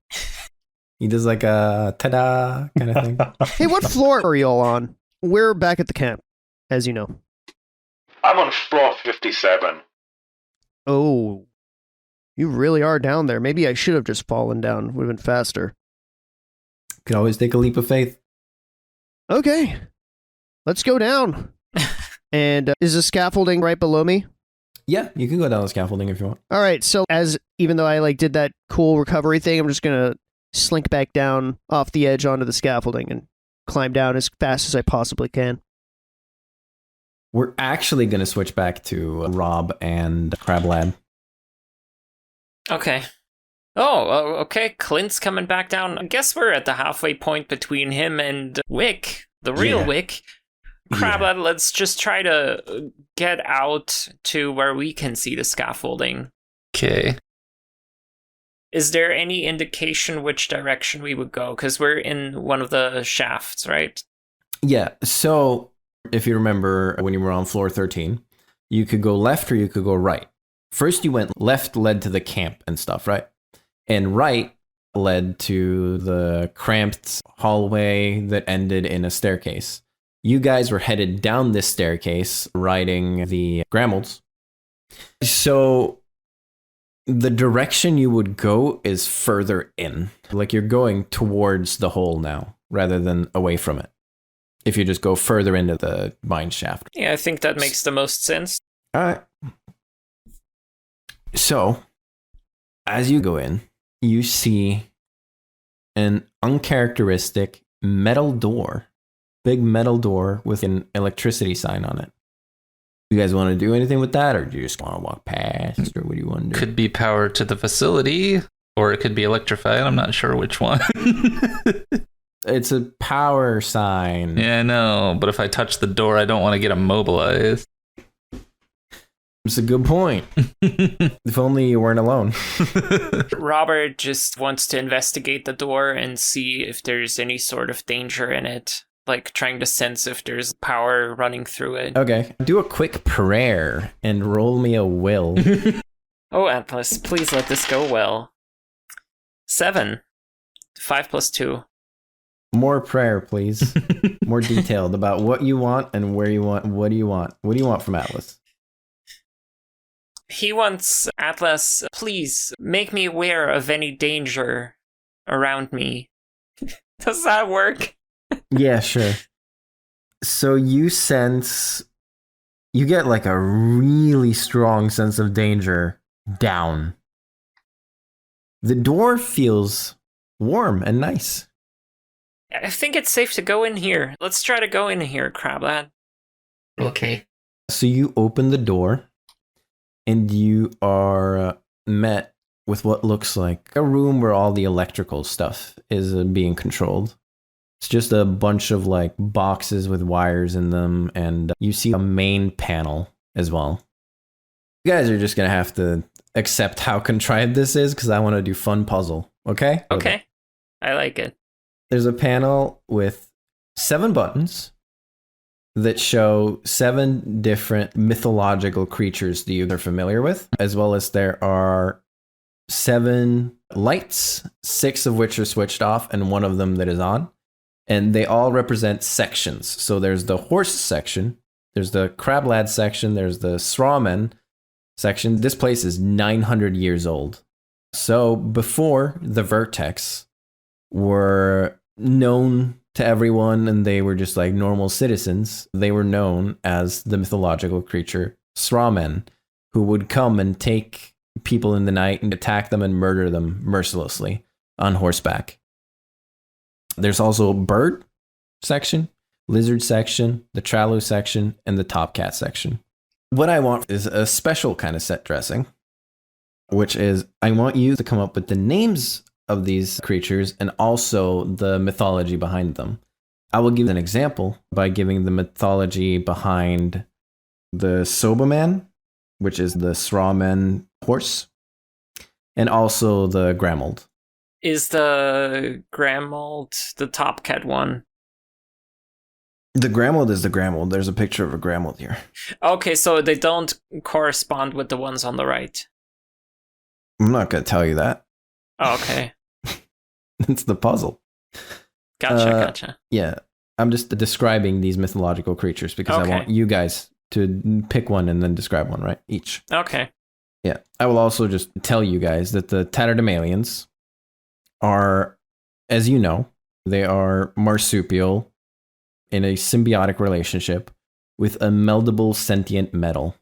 He does like a ta-da kind of thing. Hey, what floor are y'all on? We're back at the camp, as you know. I'm on floor 57. Oh. You really are down there. Maybe I should have just fallen down. Would have been faster. Could always take a leap of faith. Okay. Let's go down. And is the scaffolding right below me? Yeah, you can go down the scaffolding if you want. All right, so even though I did that cool recovery thing, I'm just going to slink back down off the edge onto the scaffolding and climb down as fast as I possibly can. We're actually going to switch back to Rob and Crab Lad. Okay. Oh, okay. Clint's coming back down. I guess we're at the halfway point between him and Wick, the real Wick. Crab Lad, let's just try to get out to where we can see the scaffolding. Okay. Is there any indication which direction we would go? Because we're in one of the shafts, right? Yeah, so if you remember when you were on floor 13, you could go left or you could go right. First you went left, led to the camp and stuff, right? And right led to the cramped hallway that ended in a staircase. You guys were headed down this staircase, riding the Grammolds. So the direction you would go is further in. Like you're going towards the hole now, rather than away from it. If you just go further into the mine shaft. Yeah, I think that makes the most sense. All right. So, as you go in, you see an uncharacteristic metal door. Big metal door with an electricity sign on it. You guys want to do anything with that, or do you just want to walk past, or what do you want to do? Could be power to the facility, or it could be electrified. I'm not sure which one. It's a power sign. Yeah, I know, but if I touch the door, I don't want to get immobilized. It's a good point. If only you weren't alone. Robert just wants to investigate the door and see if there's any sort of danger in it. Like trying to sense if there's power running through it. Okay. Do a quick prayer and roll me a will. Oh, Atlas, please let this go well. 7. 5 plus 2. More prayer, please. More detailed about what you want and where you want. What do you want? What do you want from Atlas? He wants Atlas, please make me aware of any danger around me. Does that work? Yeah, sure. So you get like a really strong sense of danger down. The door feels warm and nice. I think it's safe to go in here. Let's try to go in here, Crab Lad. Okay. So you open the door and you are met with what looks like a room where all the electrical stuff is being controlled. It's just a bunch of like boxes with wires in them, and you see a main panel as well. You guys are just going to have to accept how contrived this is because I want to do fun puzzle, okay? Okay. I like it. There's a panel with 7 buttons, that show 7 different mythological creatures that you're familiar with, as well as there are 7 lights, 6 of which are switched off and 1 of them that is on. And they all represent sections. So there's the horse section, there's the crab lad section, there's the strawman section. This place is 900 years old. So before the Vertex were known to everyone and they were just like normal citizens, they were known as the mythological creature strawmen, who would come and take people in the night and attack them and murder them mercilessly on horseback. There's also bird section, lizard section, the Tralu section, and the top cat section. What I want is a special kind of set dressing, which is I want you to come up with the names of these creatures and also the mythology behind them. I will give an example by giving the mythology behind the Sobaman, which is the Strawman horse, and also the Grammold. Is the Grammold the top cat one? The Grammold is the Grammold. There's a picture of a Grammold here. Okay, so they don't correspond with the ones on the right. I'm not going to tell you that. Oh, okay. It's the puzzle. Gotcha. Yeah, I'm just describing these mythological creatures because I Okay. want you guys to pick one and then describe one, right? Each. Okay. Yeah. I will also just tell you guys that the tatterdemalions are, as you know, they are marsupial in a symbiotic relationship with a meldable sentient metal.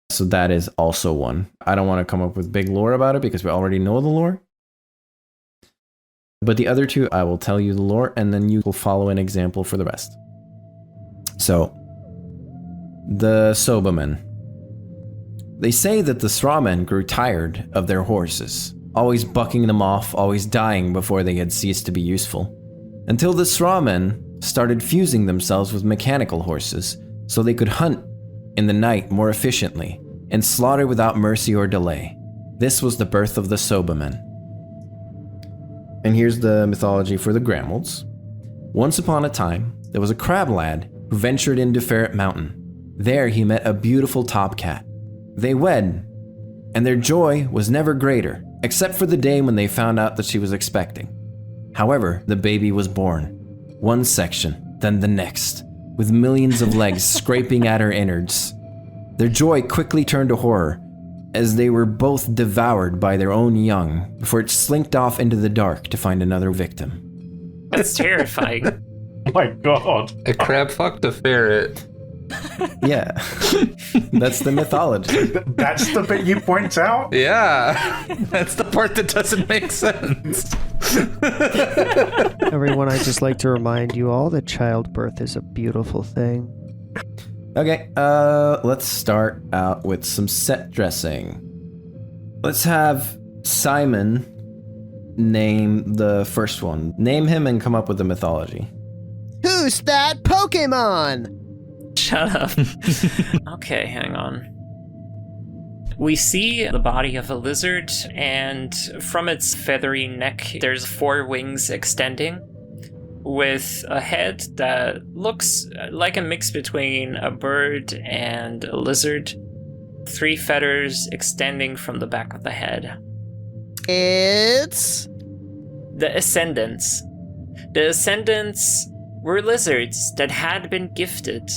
So that is also one. I don't want to come up with big lore about it because we already know the lore. But the other 2, I will tell you the lore and then you will follow an example for the rest. So, the Sobamen. They say that the strawmen grew tired of their horses, always bucking them off, always dying before they had ceased to be useful. Until the strawmen started fusing themselves with mechanical horses so they could hunt in the night more efficiently and slaughter without mercy or delay. This was the birth of the Sobamen. And here's the mythology for the Grammolds. Once upon a time, there was a crab lad who ventured into Ferret Mountain. There he met a beautiful top cat. They wed, and their joy was never greater, except for the day when they found out that she was expecting. However, the baby was born. One section, then the next, with millions of legs scraping at her innards. Their joy quickly turned to horror, as they were both devoured by their own young before it slinked off into the dark to find another victim. That's terrifying. Oh my god. A crab fucked a ferret. Yeah, that's the mythology. That's the bit you point out? Yeah, that's the part that doesn't make sense. Everyone, I'd just like to remind you all that childbirth is a beautiful thing. Okay, let's start out with some set dressing. Let's have Simon name the first one. Name him and come up with the mythology. Who's that Pokemon? Shut up. Okay, hang on. We see the body of a lizard, and from its feathery neck, there's 4 wings extending, with a head that looks like a mix between a bird and a lizard. 3 feathers extending from the back of the head. It's... The Ascendants. The Ascendants were lizards that had been gifted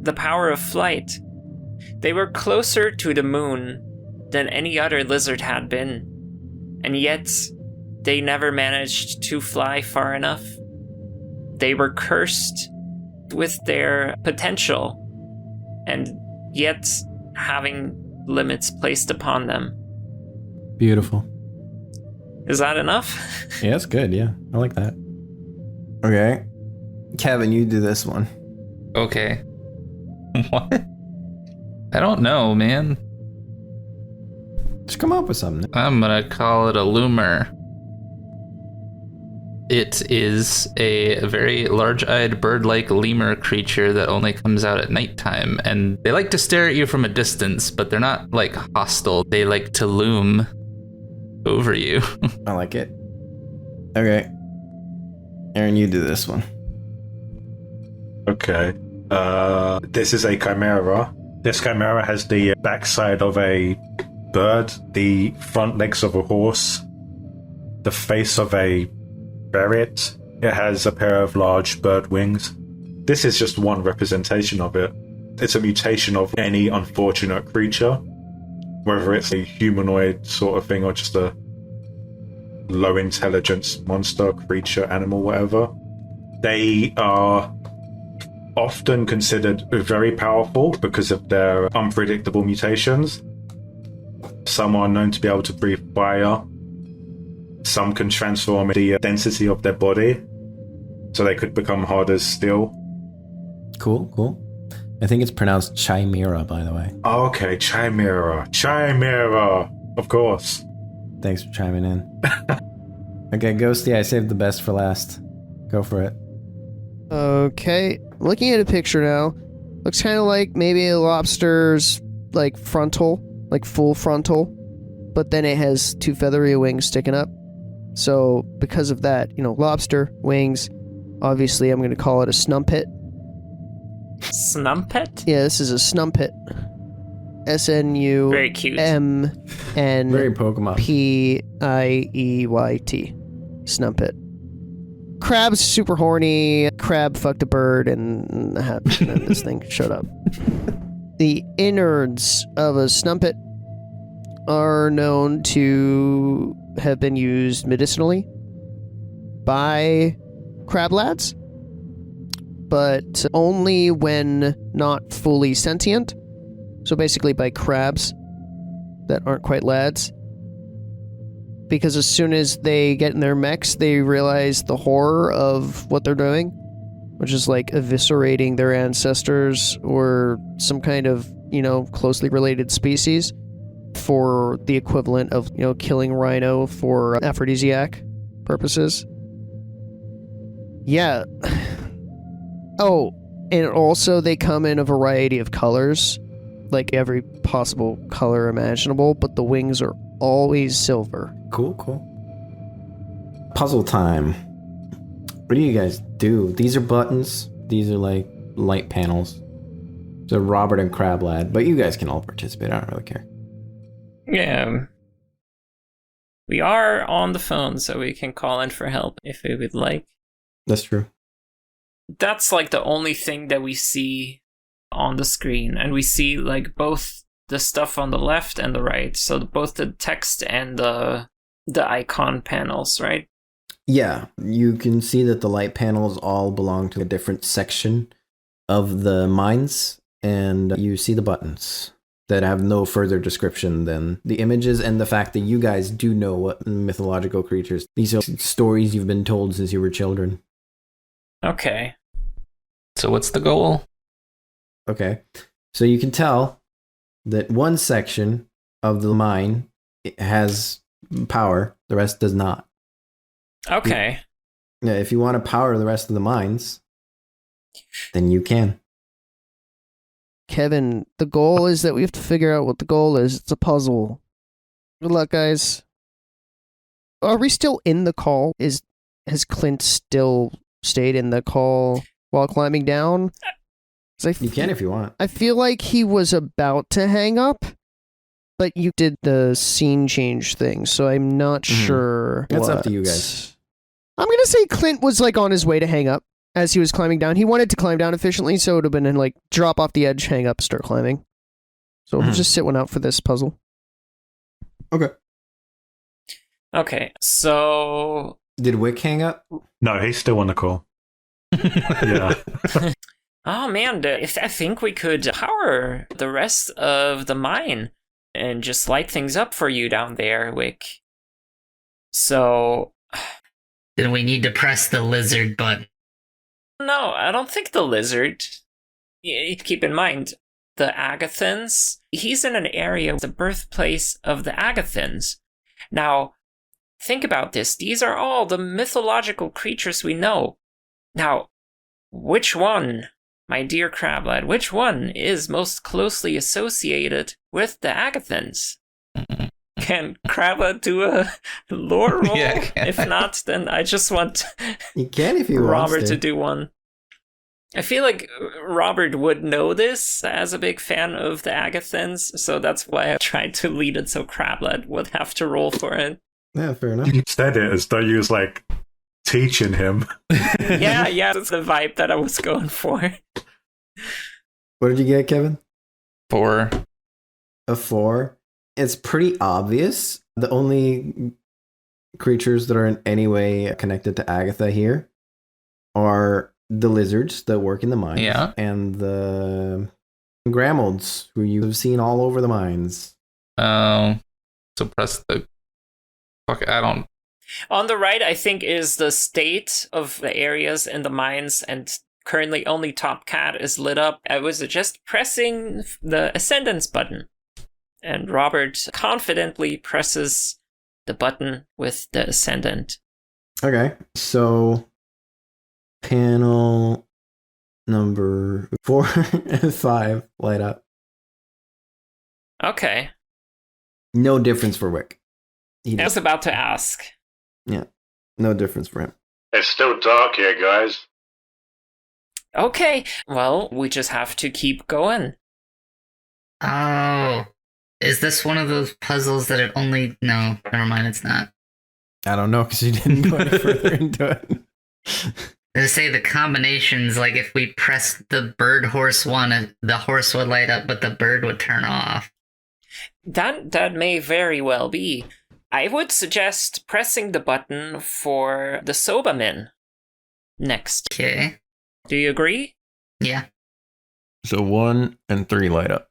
the power of flight. They were closer to the moon than any other lizard had been, and yet they never managed to fly far enough. They were cursed with their potential, and yet having limits placed upon them. Beautiful. Is that enough? Yeah, that's good. Yeah, I like that. Okay, Kevin, you do this one. Okay. What? I don't know, man. Just come up with something. I'm gonna call it a loomer. It is a very large-eyed bird-like lemur creature that only comes out at nighttime, and they like to stare at you from a distance, but they're not, like, hostile. They like to loom over you. I like it. Okay. Aaron, you do this one. Okay. This is a chimera. This chimera has the backside of a bird, the front legs of a horse, the face of a ferret. It has a pair of large bird wings. This is just one representation of it. It's a mutation of any unfortunate creature, whether it's a humanoid sort of thing or just a low intelligence monster, creature, animal, whatever. They are often considered very powerful because of their unpredictable mutations. Some are known to be able to breathe fire. Some can transform the density of their body, so they could become hard as steel. Cool. I think it's pronounced chimera, by the way. Okay, chimera. Chimera! Of course. Thanks for chiming in. Okay, Ghosty, I saved the best for last. Go for it. Okay, looking at a picture now, looks kind of like maybe a lobster's like frontal, like full frontal, but then it has two feathery wings sticking up. So because of that, lobster wings. Obviously, I'm going to call it a snumpet. Snumpet? Yeah, this is a snumpet. Very cute. SNUMNPIEYT. Very Pokemon. Snumpet. Crab's super horny. Crab fucked a bird and this thing shut up. The innards of a snumpet are known to have been used medicinally by crab lads, but only when not fully sentient. So basically by crabs that aren't quite lads. Because as soon as they get in their mechs, they realize the horror of what they're doing, which is like eviscerating their ancestors or some kind of, closely related species for the equivalent of, killing rhino for aphrodisiac purposes. Yeah. Oh, and also they come in a variety of colors, like every possible color imaginable, but the wings are always silver. Cool. Puzzle time. What do you guys do? These are buttons. These are like light panels. So Robert and Crab Lad, but you guys can all participate. I don't really care. Yeah. We are on the phone, so we can call in for help if we would like. That's true. That's like the only thing that we see on the screen, and we see like both the stuff on the left and the right, so both the text and the icon panels, right? Yeah, you can see that the light panels all belong to a different section of the mines, and you see the buttons that have no further description than the images and the fact that you guys do know what mythological creatures. These are stories you've been told since you were children. Okay. So what's the goal? Okay, so you can tell that one section of the mine has power, the rest does not. Okay. Yeah, if you want to power the rest of the mines, then you can. Kevin, the goal is that we have to figure out what the goal is. It's a puzzle. Good luck, guys. Are we still in the call? Has Clint still stayed in the call while climbing down? You can if you want. I feel like he was about to hang up, but you did the scene change thing, so I'm not sure. That's up to you guys. I'm going to say Clint was like on his way to hang up as he was climbing down. He wanted to climb down efficiently, so it would have been like drop off the edge, hang up, start climbing. So we'll just sit one out for this puzzle. Okay. Okay, so... Did Wick hang up? No, he's still on the call. Yeah. Oh man, I think we could power the rest of the mine and just light things up for you down there, Wick. So... Then we need to press the lizard button. No, I don't think the lizard. Keep in mind, the Agathans, he's in an area, the birthplace of the Agathans. Now, think about this. These are all the mythological creatures we know. Now, which one, my dear Crablad, which one is most closely associated with the Agathans? Can Crablad do a lore roll? Yeah, if not, then I just want you can if you Robert to do one. I feel like Robert would know this as a big fan of the Agathans, so that's why I tried to lead it so Crablet would have to roll for it. Yeah, fair enough. You said it as though you was like teaching him. Yeah, that's the vibe that I was going for. What did you get, Kevin? 4. A 4. It's pretty obvious. The only creatures that are in any way connected to Agatha here are the lizards that work in the mines, Yeah. and the Grammolds, who you've seen all over the mines. So press the... Fuck, I don't... On the right, I think, is the state of the areas in the mines, and currently only Top Cat is lit up. I was just pressing the Ascendance button, and Robert confidently presses the button with the Ascendant. Okay, so panel number 4 and 5 light up. Okay. No difference for Wick. I was about to ask. Yeah, no difference for him. It's still dark here, guys. Okay, well, we just have to keep going. Oh, is this one of those puzzles that it only... No, never mind, it's not. I don't know, because you didn't go any further into it. They say the combinations, like if we press the bird horse one, the horse would light up, but the bird would turn off. That may very well be. I would suggest pressing the button for the Sobamin next. Okay. Do you agree? Yeah. So 1 and 3 light up.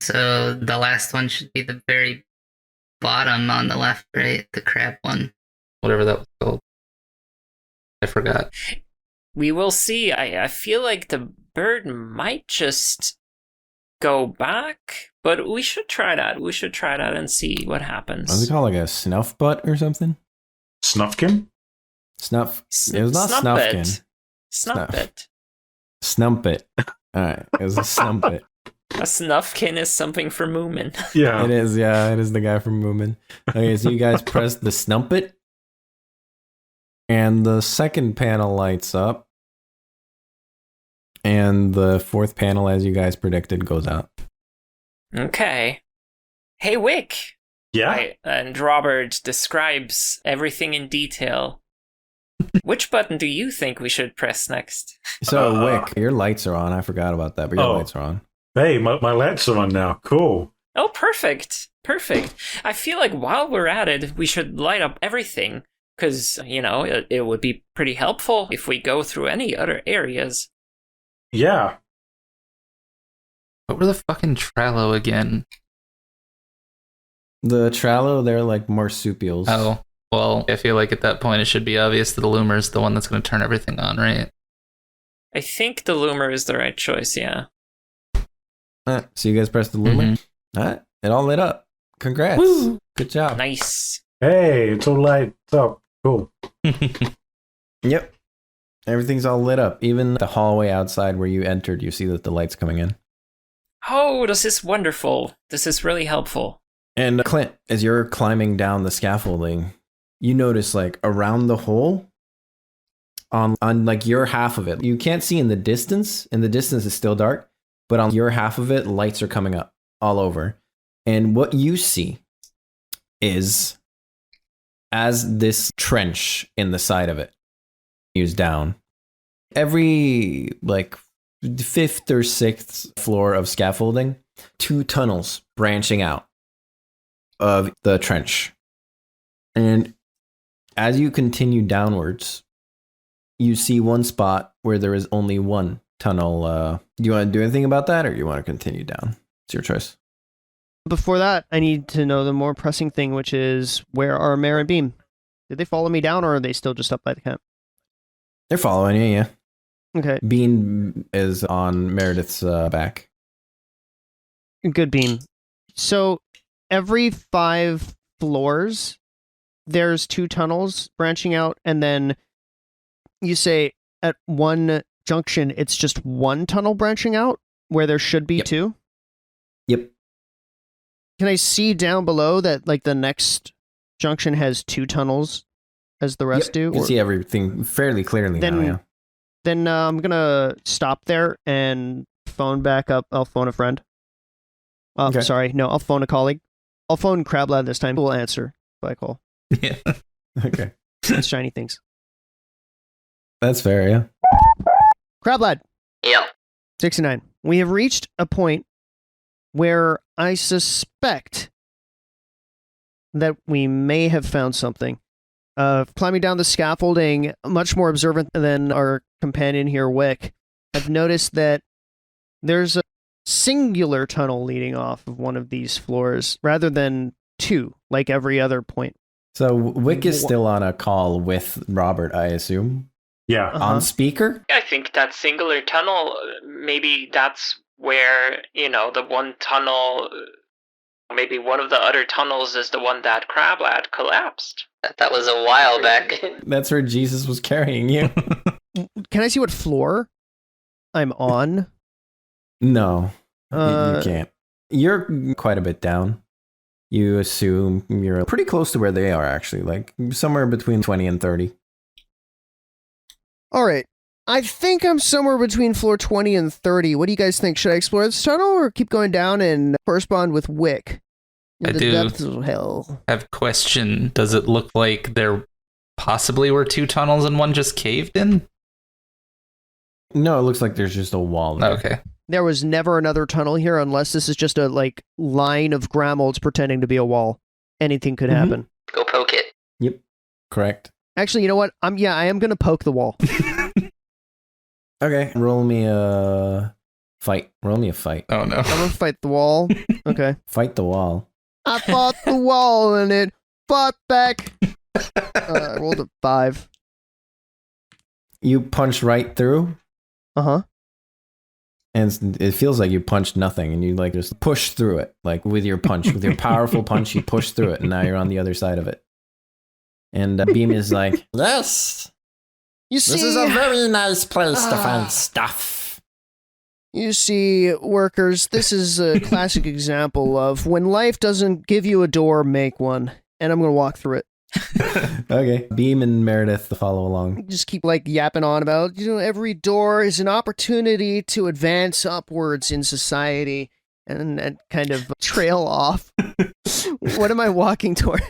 So the last one should be the very bottom on the left, right? The crab one. Whatever that was called. I forgot. We will see. I feel like the bird might just go back, but we should try that. We should try that and see what happens. What's it called, like a snuff butt or something? Snuffkin? Snuff. It was not Snuffkin. Snumpet. Snumpet. Alright, it was a Snumpet. A Snuffkin is something for Moomin. Yeah. It is, yeah, it is the guy from Moomin. Okay, so you guys press the Snumpet, and the second panel lights up, and the fourth panel, as you guys predicted, goes out. Okay. Hey, Wick. Yeah? And Robert describes everything in detail. Which button do you think we should press next? So, Wick, your lights are on. I forgot about that, but your lights are on. Hey, my lights are on now. Cool. Oh, perfect. Perfect. I feel like while we're at it, we should light up everything. Because, it would be pretty helpful if we go through any other areas. Yeah. What were the fucking Trello again? The Trello, they're like marsupials. Oh, well, I feel like at that point it should be obvious that the Loomer is the one that's going to turn everything on, right? I think the Loomer is the right choice, yeah. So you guys press the Loomer? Mm-hmm. All right, it all lit up. Congrats. Woo! Good job. Nice. Hey, it's all lights up. Cool. Yep. Everything's all lit up. Even the hallway outside where you entered, you see that the light's coming in. Oh, this is wonderful. This is really helpful. And Clint, as you're climbing down the scaffolding, you notice like around the hole, on like your half of it, you can't see in the distance. In the distance, it's still dark, but on your half of it, lights are coming up all over. And what you see is, as this trench in the side of it is down, every like 5th or 6th floor of scaffolding, 2 tunnels branching out of the trench. And as you continue downwards, you see one spot where there is only one tunnel. Do you want to do anything about that, or do you want to continue down? It's your choice. Before that, I need to know the more pressing thing, which is, where are Mare and Beam? Did they follow me down, or are they still just up by the camp? They're following you, yeah. Okay. Bean is on Meredith's back. Good, Beam. So every 5 floors, there's 2 tunnels branching out, and then you say at one junction, it's just 1 tunnel branching out, where there should be 2? Yep. Can I see down below that like the next junction has 2 tunnels as the rest do? You can see everything fairly clearly then, now, yeah. Then I'm gonna stop there and phone back up. I'll phone a friend. Okay. Sorry, no, I'll phone a colleague. I'll phone Crablad this time. We'll answer if I call. Yeah. Okay. It's shiny things. That's fair, yeah. Crablad. Yep. 69. We have reached a point where I suspect that we may have found something. Climbing down the scaffolding, much more observant than our companion here, Wick, I've noticed that there's a singular tunnel leading off of one of these floors, rather than two, like every other point. So Wick is still on a call with Robert, I assume. Yeah. On speaker? I think that singular tunnel, maybe that's where, the one tunnel, maybe one of the other tunnels is the one that Crablad collapsed. That was a while back. That's where Jesus was carrying you. Can I see what floor I'm on? No, you can't. You're quite a bit down. You assume you're pretty close to where they are, actually, like somewhere between 20 and 30. All right. I think I'm somewhere between floor 20 and 30. What do you guys think? Should I explore this tunnel or keep going down and correspond with Wick? I The do. depths of hell. I have a question. Does it look like there possibly were two tunnels and one just caved in? No, it looks like there's just a wall there. Okay. There was never another tunnel here unless this is just a line of Grammolds pretending to be a wall. Anything could happen. Go poke it. Yep, correct. Actually, you know what? I am going to poke the wall. Okay, roll me a fight. Roll me a fight. Oh no. I'm going to fight the wall. Okay. Fight the wall. I fought the wall and it fought back. I rolled a 5. You punch right through, Uh-huh. and it feels like you punched nothing, and you just push through it, with your punch, with your powerful punch, you push through it, and now you're on the other side of it. And Beam is like, Yes, You see, this is a very nice place to find stuff. You see, workers, this is a classic example of when life doesn't give you a door, make one. And I'm going to walk through it. okay. Beam and Meredith follow along. Just keep yapping on about, every door is an opportunity to advance upwards in society and kind of trail off. What am I walking towards?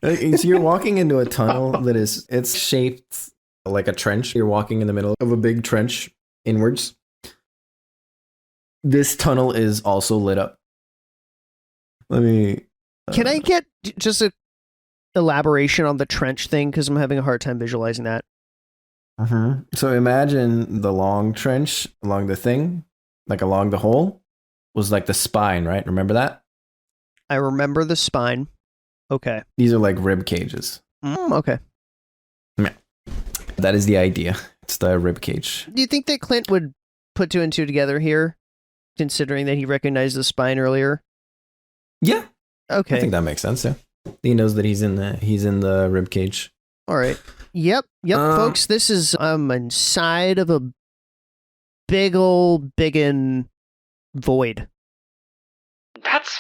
So you're walking into a tunnel that it's shaped like a trench. You're walking in the middle of a big trench inwards. This tunnel is also lit up. Let me... Can I get just a elaboration on the trench thing? Because I'm having a hard time visualizing that. So imagine the long trench along the thing, along the hole, was like the spine, right? Remember that? I remember the spine. Okay. These are like rib cages. Okay. Yeah. That is the idea. It's the rib cage. Do you think that Clint would put 2 and 2 together here, considering that he recognized the spine earlier? Yeah. Okay. I think that makes sense, yeah. He knows that he's in the rib cage. All right. Yep, folks, this is inside of a big old biggin void. That's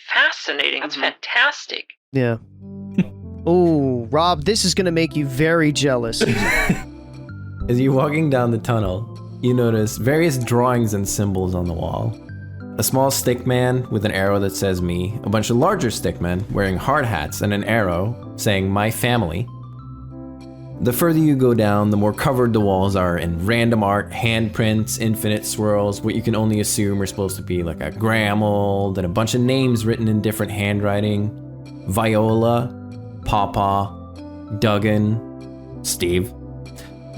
fascinating. That's fantastic. Yeah. Oh, Rob, this is going to make you very jealous. As you're walking down the tunnel, you notice various drawings and symbols on the wall. A small stick man with an arrow that says me, a bunch of larger stick men wearing hard hats and an arrow saying my family. The further you go down, the more covered the walls are in random art, handprints, infinite swirls, what you can only assume are supposed to be like a Grammold, and a bunch of names written in different handwriting. Viola, Pawpaw, Duggan, Steve,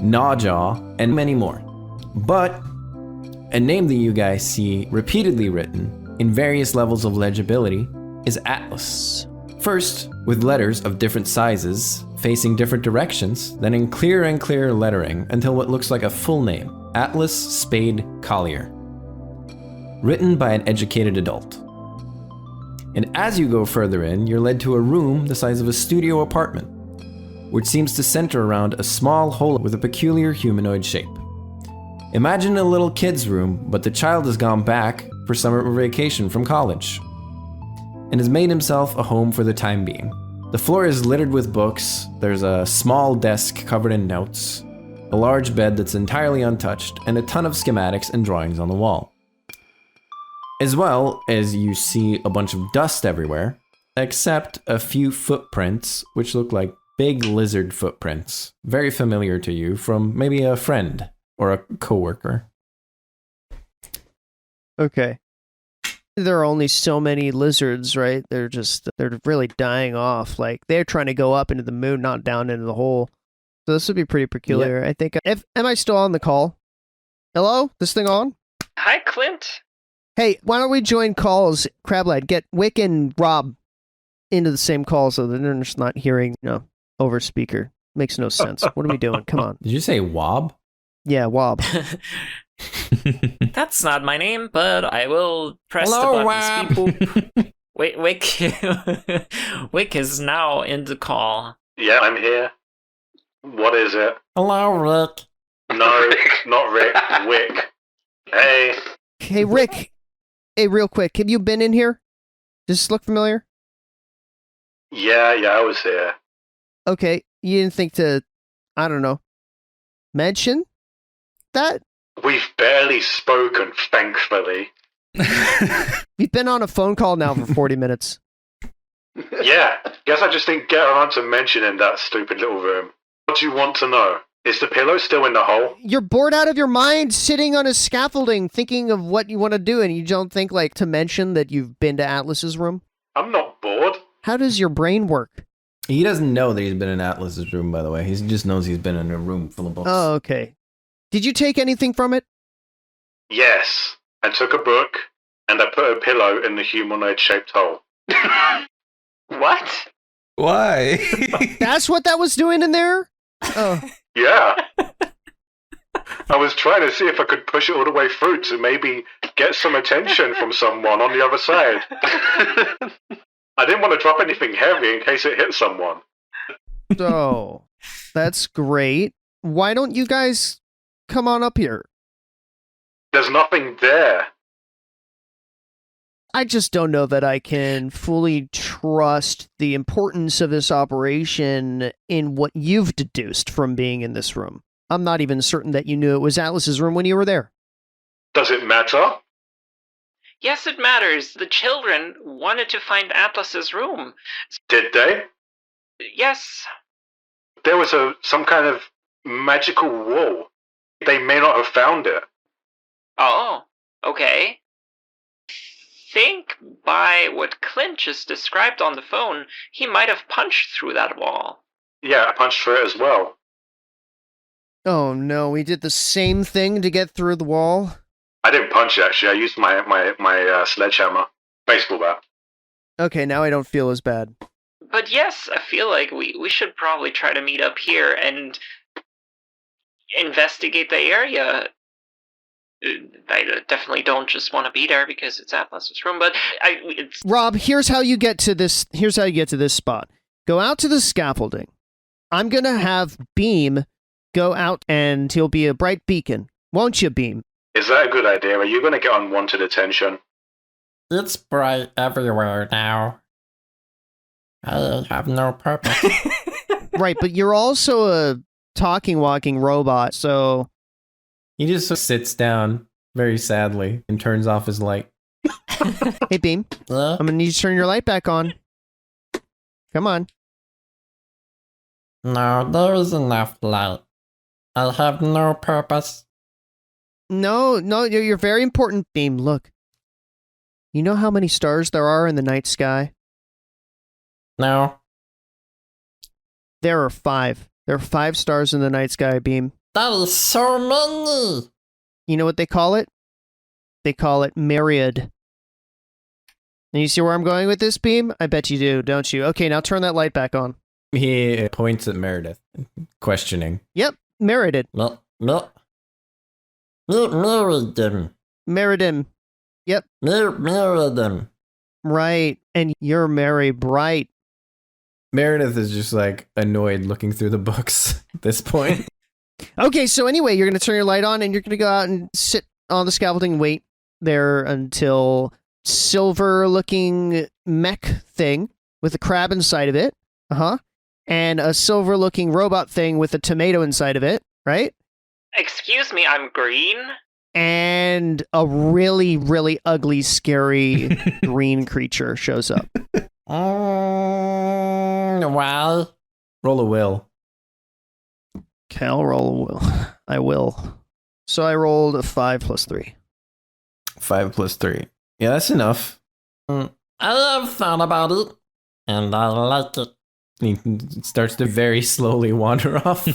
Gnawjaw, and many more. But a name that you guys see repeatedly written in various levels of legibility is Atlas. First, with letters of different sizes, facing different directions, then in clearer and clearer lettering until what looks like a full name, Atlas Spade Collier. Written by an educated adult. And as you go further in, you're led to a room the size of a studio apartment, which seems to center around a small hole with a peculiar humanoid shape. Imagine a little kid's room, but the child has gone back for summer vacation from college and has made himself a home for the time being. The floor is littered with books, there's a small desk covered in notes, a large bed that's entirely untouched, and a ton of schematics and drawings on the wall. As well as you see a bunch of dust everywhere, except a few footprints, which look like big lizard footprints, very familiar to you from maybe a friend or a coworker. Okay. There are only so many lizards, right? They're really dying off. Like, they're trying to go up into the moon, not down into the hole. So this would be pretty peculiar. Yep. I think. Am I still on the call? Hello? This thing on? Hi, Clint. Hey, why don't we join calls, Crablad? Get Wick and Rob into the same call so that they're just not hearing, over speaker. Makes no sense. What are we doing? Come on. Did you say Wob? Yeah, Wob. That's not my name, but I will press Hello, the buttons. Beep, boop. Wait, Wick. Wick is now in the call. Yeah, I'm here. What is it? Hello, Rick. No, not Rick. Wick. Hey. Hey, Rick. Hey, real quick. Have you been in here? Does this look familiar? Yeah, I was here. Okay. You didn't think to, I don't know, mention that? We've barely spoken, thankfully. We've been on a phone call now for 40 minutes. Yeah, guess I just didn't get around to mentioning that stupid little room. What do you want to know? Is the pillow still in the hole? You're bored out of your mind sitting on a scaffolding thinking of what you want to do, and you don't think, like, to mention that you've been to Atlas's room? I'm not bored. How does your brain work? He doesn't know that he's been in Atlas's room, by the way. He just knows he's been in a room full of books. Oh, okay. Did you take anything from it? Yes. I took a book, and I put a pillow in the humanoid-shaped hole. What? Why? That's what that was doing in there? Oh. Yeah. I was trying to see if I could push it all the way through to maybe get some attention from someone on the other side. I didn't want to drop anything heavy in case it hit someone. So, that's great. Why don't you guys come on up here? There's nothing there. I just don't know that I can fully trust the importance of this operation in what you've deduced from being in this room. I'm not even certain that you knew it was Atlas's room when you were there. Does it matter? Yes, it matters. The children wanted to find Atlas's room. Did they? Yes. There was some kind of magical wall. They may not have found it. Oh, okay. Think by what Clint just described on the phone, he might have punched through that wall. Yeah, I punched through it as well. Oh no, we did the same thing to get through the wall? I didn't punch it, actually. I used my sledgehammer. Baseball bat. Okay, now I don't feel as bad. But yes, I feel like we should probably try to meet up here and investigate the area. I definitely don't just want to be there because it's Atlas's room, but it's... Rob, here's how you get to this spot. Go out to the scaffolding. I'm gonna have Beam go out and he'll be a bright beacon. Won't you, Beam? Is that a good idea? Are you going to get unwanted attention? It's bright everywhere now. I have no purpose. Right, but you're also a talking, walking robot, so... He just sits down very sadly and turns off his light. Hey, Beam. Yeah? I'm gonna need you to turn your light back on. Come on. No, there is enough light. I have no purpose. No, you're very important, Beam. Look. You know how many stars there are in the night sky? No. There are 5. There are 5 stars in the night sky, Beam. That is so many! You know what they call it? They call it myriad. And you see where I'm going with this, Beam? I bet you do, don't you? Okay, now turn that light back on. He points at Meredith, questioning. Yep, myriad. Meridim. Meridim. Yep. Meridim. Right, and you're Mary Bright. Meredith is just like annoyed looking through the books at this point. Okay, so anyway, you're going to turn your light on and you're going to go out and sit on the scaffolding and wait there until silver-looking mech thing with a crab inside of it, and a silver-looking robot thing with a tomato inside of it, right? Excuse me, I'm green? And a really, really ugly, scary green creature shows up. Well, Roll a will. Okay, I'll roll a will. I will. So I rolled a 5 plus 3. 5 plus 3. Yeah, that's enough. I have thought about it, and I like it. He starts to very slowly wander off.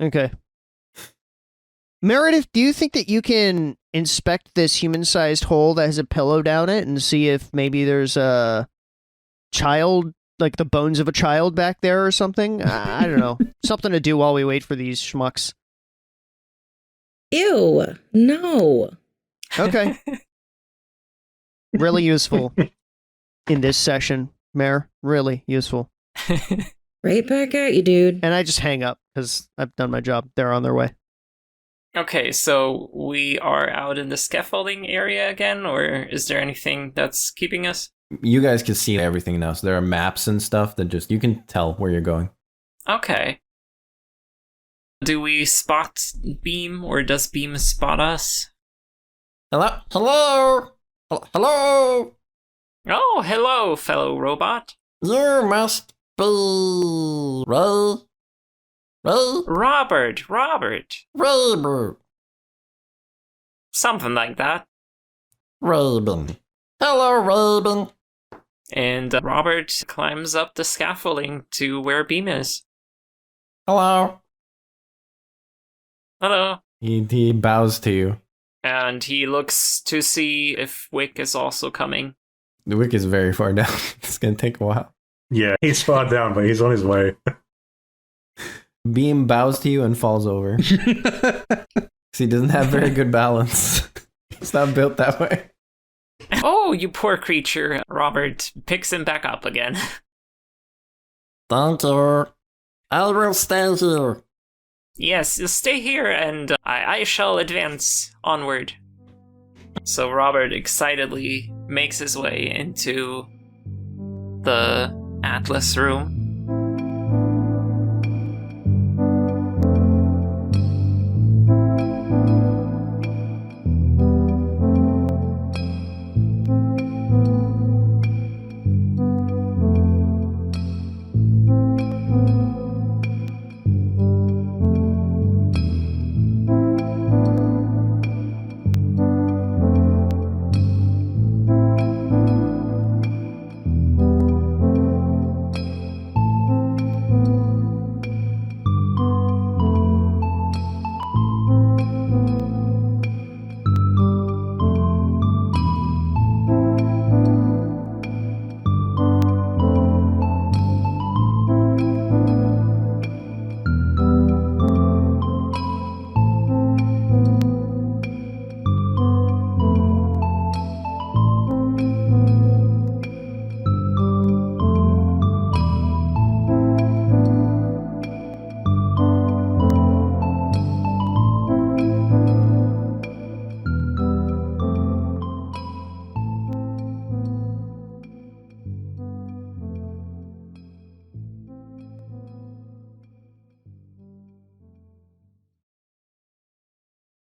Okay. Meredith, do you think that you can inspect this human-sized hole that has a pillow down it and see if maybe there's a child, like the bones of a child back there or something? I don't know. Something to do while we wait for these schmucks. Ew, no. Okay. Really useful in this session, Mare. Really useful. Right back at you, dude. And I just hang up because I've done my job. They're on their way. Okay, so we are out in the scaffolding area again, or is there anything that's keeping us? You guys can see everything now, so there are maps and stuff that just, you can tell where you're going. Okay. Do we spot Beam, or does Beam spot us? Hello? Hello? Hello? Oh, hello, fellow robot. You must be Ray? Robert. Raber. Something like that. Raven. Hello, Raven. And Robert climbs up the scaffolding to where Beam is. Hello. Hello. He bows to you. And he looks to see if Wick is also coming. The Wick is very far down. It's going to take a while. Yeah, he's far down, but he's on his way. Beam bows to you and falls over. 'Cause he doesn't have very good balance. He's not built that way. Oh, you poor creature. Robert picks him back up again. Thank you. I will stay here. Yes, stay here and I shall advance onward. So Robert excitedly makes his way into the Atlas room.